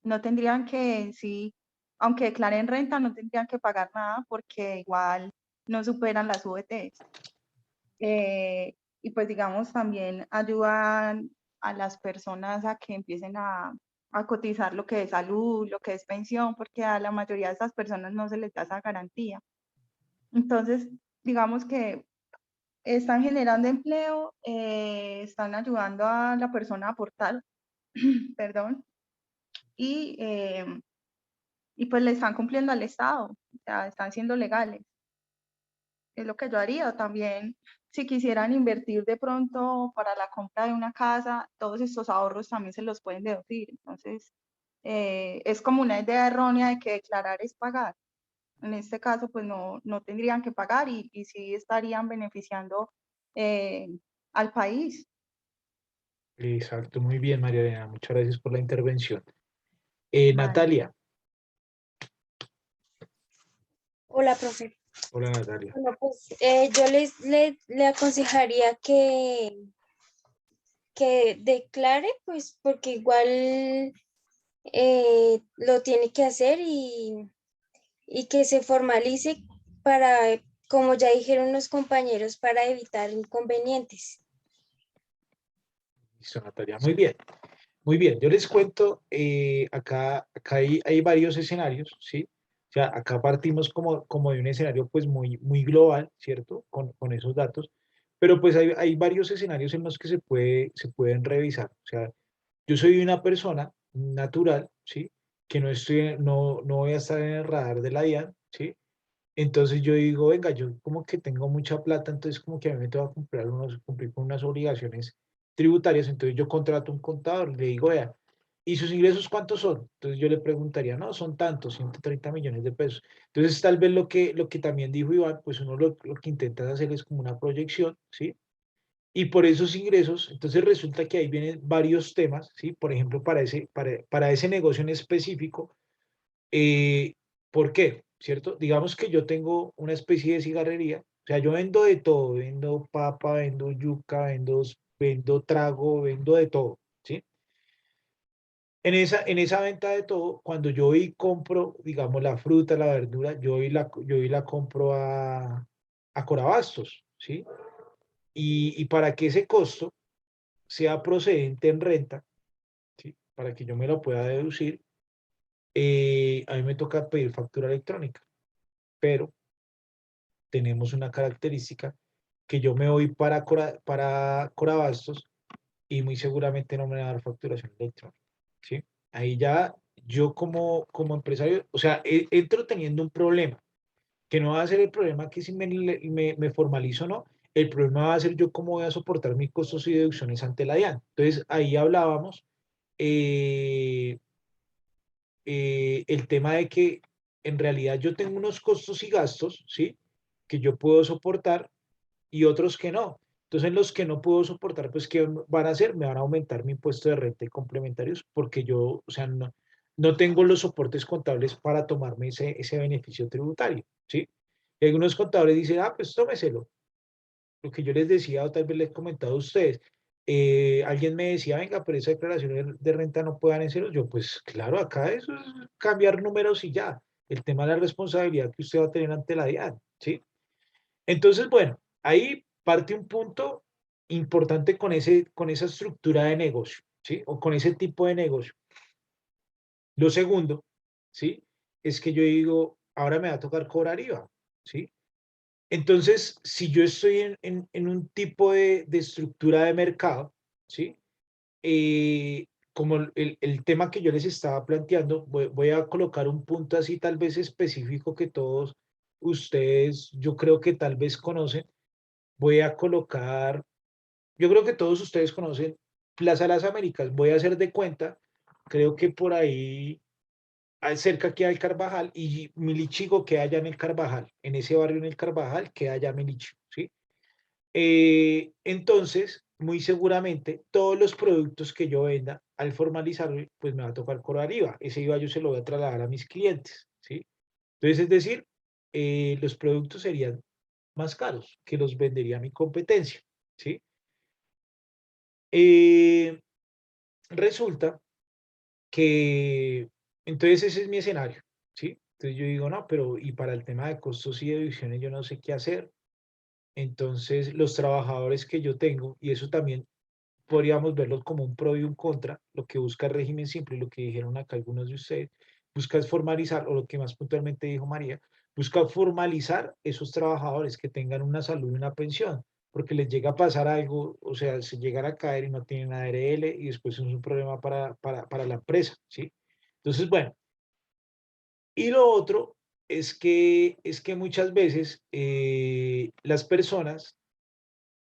no tendrían que, sí, aunque declaren renta, no tendrían que pagar nada porque igual no superan las VTs. Y pues digamos también ayudan a las personas a que empiecen a cotizar lo que es salud, lo que es pensión, porque a la mayoría de estas personas no se les da esa garantía. Entonces, digamos que están generando empleo, están ayudando a la persona a aportar, perdón, y pues le están cumpliendo al Estado, o sea, están siendo legales. Es lo que yo haría también. Si quisieran invertir de pronto para la compra de una casa, todos estos ahorros también se los pueden deducir. Entonces, es como una idea errónea de que declarar es pagar. En este caso, pues no tendrían que pagar y sí estarían beneficiando al país. Exacto, muy bien, María Elena, muchas gracias por la intervención. Natalia. Hola, profe. Hola, Natalia. Bueno, pues yo le aconsejaría que declare, pues porque igual lo tiene que hacer y que se formalice para, como ya dijeron los compañeros, para evitar inconvenientes. Listo, Natalia, muy bien. Muy bien, yo les cuento, acá hay varios escenarios, ¿sí? O sea, acá partimos como de un escenario pues muy global, ¿cierto? Con esos datos, pero pues hay varios escenarios en los que se pueden revisar. O sea, yo soy una persona natural, ¿sí? Que no voy a estar en el radar de la DIAN, ¿sí? Entonces yo digo, venga, yo como que tengo mucha plata, entonces como que a mí me tengo que cumplir con unas obligaciones tributarias, entonces yo contrato un contador, le digo, vea, ¿y sus ingresos cuántos son? Entonces yo le preguntaría, no, son tantos, 130 millones de pesos. Entonces tal vez lo que también dijo Iván, pues uno lo que intenta hacer es como una proyección, ¿sí? Y por esos ingresos, entonces resulta que ahí vienen varios temas, ¿sí? Por ejemplo, para ese negocio en específico, ¿por qué? ¿Cierto? Digamos que yo tengo una especie de cigarrería, o sea, yo vendo de todo, vendo papa, vendo yuca, vendo trago, vendo de todo, ¿sí? En esa venta de todo, cuando yo voy y compro, digamos, la fruta, la verdura, yo voy y la compro a Corabastos, ¿sí? Y para que ese costo sea procedente en renta, ¿sí? Para que yo me lo pueda deducir, a mí me toca pedir factura electrónica, pero tenemos una característica que yo me voy para Corabastos y muy seguramente no me va a dar facturación electrónica, ¿sí? Ahí ya yo como empresario, o sea, entro teniendo un problema, que no va a ser el problema que si me formalizo o no, el problema va a ser yo cómo voy a soportar mis costos y deducciones ante la DIAN. Entonces, ahí hablábamos eh, el tema de que en realidad yo tengo unos costos y gastos, ¿sí? Que yo puedo soportar y otros que no. Entonces, los que no puedo soportar, pues, ¿qué van a hacer? Me van a aumentar mi impuesto de renta y complementarios porque yo, o sea, no tengo los soportes contables para tomarme ese beneficio tributario, ¿sí? Y algunos contadores dicen, ah, pues tómeselo. Lo que yo les decía, o tal vez les he comentado a ustedes, alguien me decía, venga, pero esa declaración de renta no puedan en cero. Yo, pues claro, acá eso es cambiar números y ya. El tema de la responsabilidad que usted va a tener ante la DIAN, ¿sí? Entonces, bueno, ahí parte un punto importante con esa estructura de negocio, ¿sí? O con ese tipo de negocio. Lo segundo, ¿sí? Es que yo digo, ahora me va a tocar cobrar IVA, ¿sí? Entonces, si yo estoy en un tipo de estructura de mercado, ¿sí? Como el tema que yo les estaba planteando, voy a colocar un punto así tal vez específico que todos ustedes, yo creo que tal vez conocen. Voy a colocar, yo creo que todos ustedes conocen Plaza Las Américas. Voy a hacer de cuenta, creo que por ahí cerca queda el Carvajal y Milichigo queda allá en el Carvajal, en ese barrio en el Carvajal queda allá Milichigo, ¿sí? Entonces, muy seguramente, todos los productos que yo venda, al formalizarlo, pues me va a tocar cobrar IVA. Ese IVA yo se lo voy a trasladar a mis clientes, ¿sí? Entonces, es decir, los productos serían más caros que los vendería mi competencia, ¿sí? Eh, Resulta que, entonces ese es mi escenario, ¿sí? Entonces yo digo, no, pero y para el tema de costos y deducciones yo no sé qué hacer. Entonces los trabajadores que yo tengo, y eso también podríamos verlo como un pro y un contra, lo que busca el régimen simple, lo que dijeron acá algunos de ustedes, busca es formalizar, o lo que más puntualmente dijo María, busca formalizar esos trabajadores que tengan una salud y una pensión, porque les llega a pasar algo, o sea, se llegan a caer y no tienen ARL y después es un problema para la empresa, ¿sí? Entonces, bueno, y lo otro es que muchas veces las personas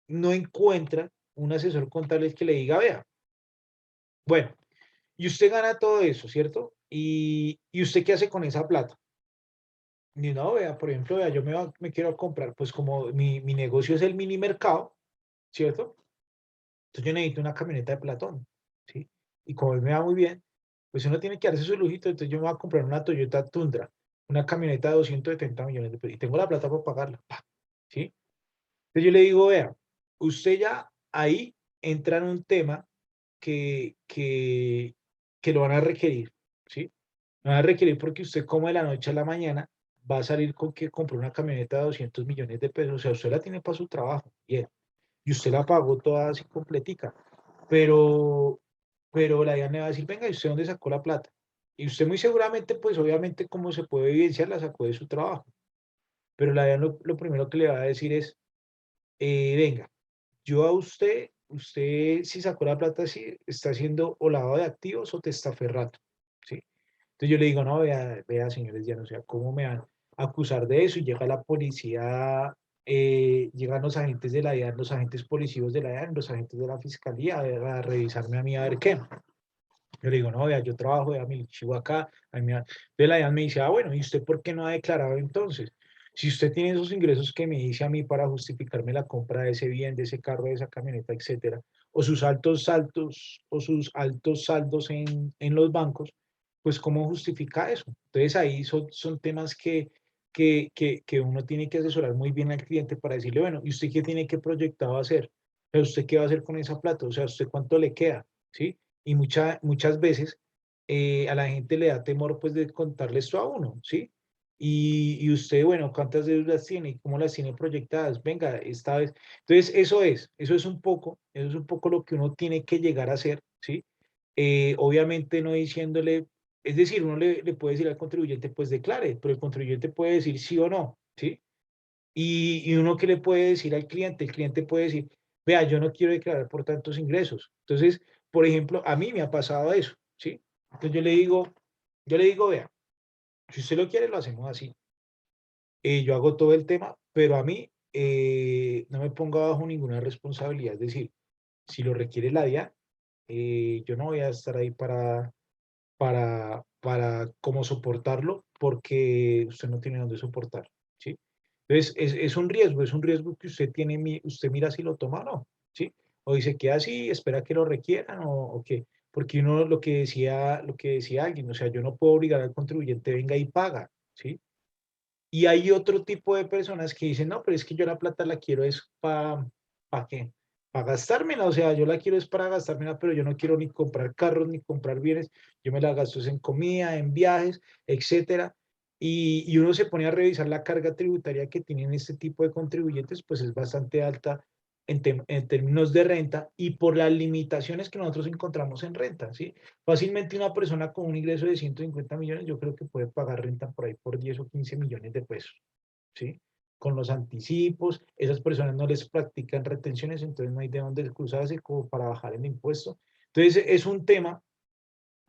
no encuentran un asesor contable que le diga, vea, bueno, y usted gana todo eso, ¿cierto? ¿Y usted qué hace con esa plata? Y no, vea, por ejemplo, vea, me quiero comprar, pues como mi negocio es el mini mercado, ¿cierto? Entonces yo necesito una camioneta de Platón, ¿sí? Y como él me va muy bien, pues uno tiene que darse su lujito, entonces yo me voy a comprar una Toyota Tundra, una camioneta de 270 millones de pesos, y tengo la plata para pagarla, ¡pa! ¿Sí? Entonces yo le digo, vea, usted ya ahí entra en un tema que lo van a requerir, ¿sí? Lo van a requerir porque usted como de la noche a la mañana va a salir con que compró una camioneta de 200 millones de pesos, o sea, usted la tiene para su trabajo, bien, y usted la pagó toda así completica, pero, pero la DIAN le va a decir, venga, ¿y usted dónde sacó la plata? Y usted muy seguramente, pues obviamente, como se puede evidenciar, la sacó de su trabajo, pero la DIAN lo primero que le va a decir es, venga, yo a usted si sacó la plata, si está haciendo o lavado de activos o testaferrato, ¿sí? Entonces yo le digo, no, vea, señores, ya no sé cómo me van a acusar de eso y llega la policía, llegan los agentes de la DIAN, los agentes policivos de la DIAN, los agentes de la fiscalía a revisarme a mí a ver qué. Yo le digo, no, vea, yo trabajo, vea, mi chivo acá. A mí de la DIAN me dice, ah, bueno, ¿y usted por qué no ha declarado entonces? Si usted tiene esos ingresos que me dice a mí para justificarme la compra de ese bien, de ese carro, de esa camioneta, etcétera, o sus altos saltos o sus altos saldos en los bancos, pues ¿cómo justifica eso? Entonces ahí son temas que uno tiene que asesorar muy bien al cliente para decirle, bueno, ¿y usted qué tiene que proyectado hacer? O sea, ¿usted qué va a hacer con esa plata? O sea, ¿usted cuánto le queda? ¿Sí? Y muchas veces a la gente le da temor pues de contarle esto a uno, ¿sí? Y usted, bueno, ¿cuántas deudas tiene? ¿Cómo las tiene proyectadas? Venga, esta vez. Entonces, eso es un poco lo que uno tiene que llegar a hacer, ¿sí? Obviamente no diciéndole, es decir, uno le puede decir al contribuyente, pues declare, pero el contribuyente puede decir sí o no, ¿sí? Y uno que le puede decir al cliente, el cliente puede decir, vea, yo no quiero declarar por tantos ingresos. Entonces, por ejemplo, a mí me ha pasado eso, ¿sí? Entonces yo le digo, vea, si usted lo quiere, lo hacemos así. Yo hago todo el tema, pero a mí no me ponga bajo ninguna responsabilidad. Es decir, si lo requiere la DIAN, yo no voy a estar ahí para como soportarlo, porque usted no tiene dónde soportar, ¿sí? Entonces, es un riesgo que usted tiene, usted mira si lo toma o no, ¿sí? O dice que así, espera que lo requieran o qué. Porque uno, lo que decía alguien, o sea, yo no puedo obligar al contribuyente, venga y paga, ¿sí? Y hay otro tipo de personas que dicen, no, pero es que yo la plata la quiero es ¿para qué? Para gastármela, o sea, yo la quiero es para gastármela, pero yo no quiero ni comprar carros, ni comprar bienes, yo me la gasto es en comida, en viajes, etcétera. Y uno se pone a revisar la carga tributaria que tienen este tipo de contribuyentes, pues es bastante alta en términos de renta y por las limitaciones que nosotros encontramos en renta, ¿sí? Fácilmente una persona con un ingreso de 150 millones, yo creo que puede pagar renta por ahí por 10 o 15 millones de pesos, ¿sí? Con los anticipos, esas personas no les practican retenciones, entonces no hay de dónde cruzarse como para bajar el impuesto. Entonces es un tema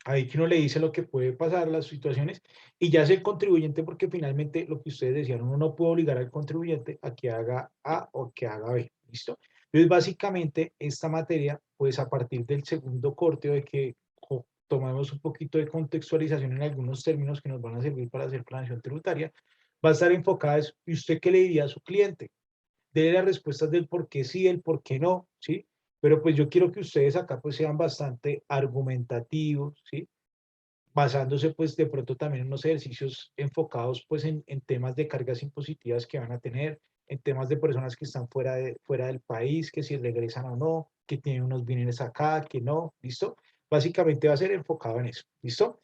ahí que uno le dice lo que puede pasar, las situaciones, y ya es el contribuyente, porque finalmente lo que ustedes decían, uno no puede obligar al contribuyente a que haga A o que haga B, ¿listo? Entonces, básicamente, esta materia, pues a partir del segundo corte o de que tomamos un poquito de contextualización en algunos términos que nos van a servir para hacer planeación tributaria, va a estar enfocada en, ¿y usted qué le diría a su cliente? Dele las respuestas del por qué sí, el por qué no, ¿sí? Pero pues yo quiero que ustedes acá pues sean bastante argumentativos, ¿sí? Basándose pues de pronto también en unos ejercicios enfocados pues en temas de cargas impositivas que van a tener, en temas de personas que están fuera del país, que si regresan o no, que tienen unos bienes acá, que no, ¿listo? Básicamente va a ser enfocado en eso, ¿listo?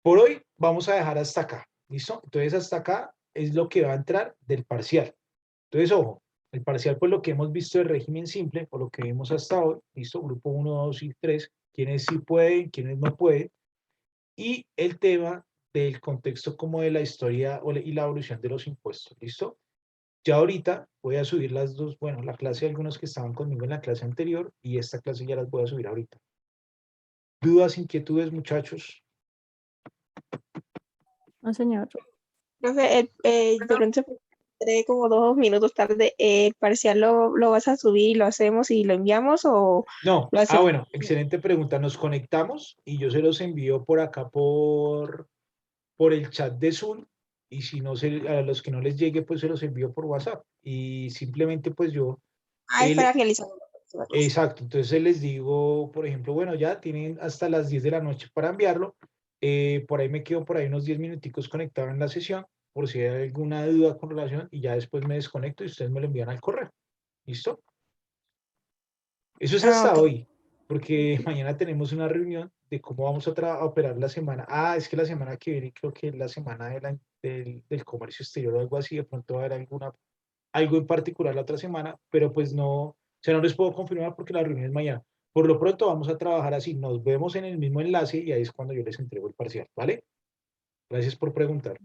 Por hoy vamos a dejar hasta acá, ¿listo? Entonces hasta acá es lo que va a entrar del parcial. Entonces, ojo, el parcial, pues lo que hemos visto de régimen simple, o lo que vimos hasta hoy, listo, grupo 1, 2 y 3, quienes sí pueden, quienes no pueden, y el tema del contexto como de la historia y la evolución de los impuestos, listo. Ya ahorita voy a subir las dos, bueno, la clase de algunos que estaban conmigo en la clase anterior, y esta clase ya las voy a subir ahorita. ¿Dudas, inquietudes, muchachos? No, señor. Profe, de pronto entré como 2 minutos tarde. ¿El parcial lo vas a subir, lo hacemos y lo enviamos o No, lo hacemos? bueno, excelente pregunta. Nos conectamos y yo se los envío por acá por el chat de Zoom, y si no a los que no les llegue, pues se los envío por WhatsApp. Y simplemente pues yo, Ah, es para realizar. exacto, entonces les digo, por ejemplo, bueno, ya tienen hasta las 10 de la noche para enviarlo. Por ahí me quedo por ahí unos 10 minuticos conectado en la sesión, por si hay alguna duda con relación, y ya después me desconecto y ustedes me lo envían al correo. ¿Listo? Eso es hasta Ok. hoy, porque mañana tenemos una reunión de cómo vamos a operar la semana. Ah, es que la semana que viene creo que es la semana del comercio exterior o algo así. De pronto va a haber algo en particular la otra semana, pero pues no, o sea, no les puedo confirmar porque la reunión es mañana. Por lo pronto vamos a trabajar así. Nos vemos en el mismo enlace y ahí es cuando yo les entrego el parcial, ¿vale? Gracias por preguntar.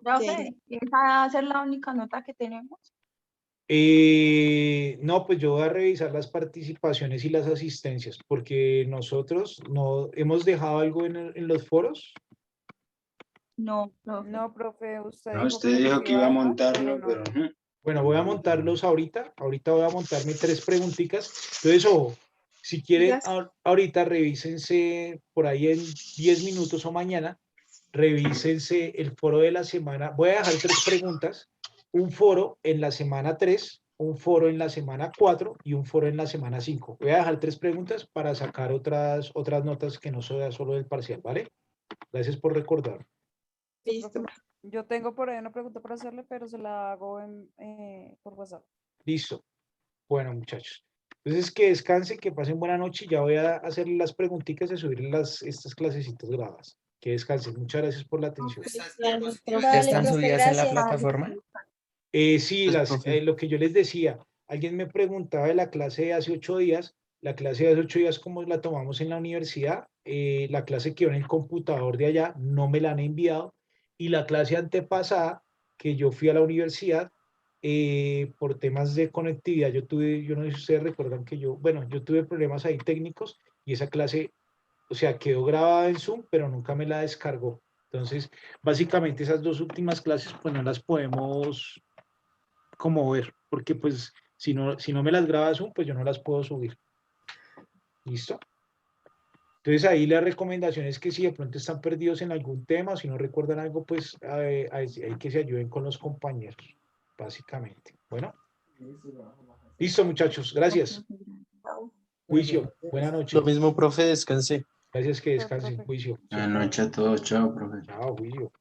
Profe, ¿esa va a ser la única nota que tenemos? No, pues yo voy a revisar las participaciones y las asistencias, porque nosotros no hemos dejado algo en los foros. No, profe. No, profe, usted No, dijo usted que los dijo que iba iba a a dejar, montarlo, pero no. pero Bueno, voy a montarlos ahorita. Ahorita voy a montarme 3 preguntitas. Entonces, ojo, si quieren ahorita revísense por ahí en 10 minutos o mañana, revísense el foro de la semana. Voy a dejar 3 preguntas, un foro en la semana 3, un foro en la semana 4 y un foro en la semana 5. Voy a dejar 3 preguntas para sacar otras notas que no sea solo del parcial, ¿vale? Gracias por recordar. Listo. Yo tengo por ahí una pregunta para hacerle, pero se la hago por WhatsApp. Listo. Bueno, muchachos. Entonces, que descansen, que pasen buena noche. Ya voy a hacer las preguntitas de subir estas clasecitas grabadas. Que descansen. Muchas gracias por la atención. ¿Ya Dale, están profe, subidas en la gracias. plataforma? Sí, Pues, profe. lo que yo les decía, alguien me preguntaba de la clase de hace 8 días, la clase de hace 8 días, ¿cómo la tomamos en la universidad? La clase quedó en el computador de allá, no me la han enviado, y la clase antepasada, que yo fui a la universidad, por temas de conectividad, yo no sé si ustedes recuerdan que yo tuve problemas ahí técnicos, y esa clase, o sea, quedó grabada en Zoom, pero nunca me la descargó. Entonces, básicamente esas dos últimas clases, pues no las podemos como ver, porque pues si no me las graba Zoom, pues yo no las puedo subir. ¿Listo? Entonces ahí la recomendación es que si de pronto están perdidos en algún tema, si no recuerdan algo, pues hay que se ayuden con los compañeros, básicamente. Bueno. Listo, muchachos. Gracias. Juicio. Buenas noches. Lo mismo, profe, descanse. Gracias, que descansen. Juicio. Buenas noches a todos. Chao, profe. Chao, Juicio.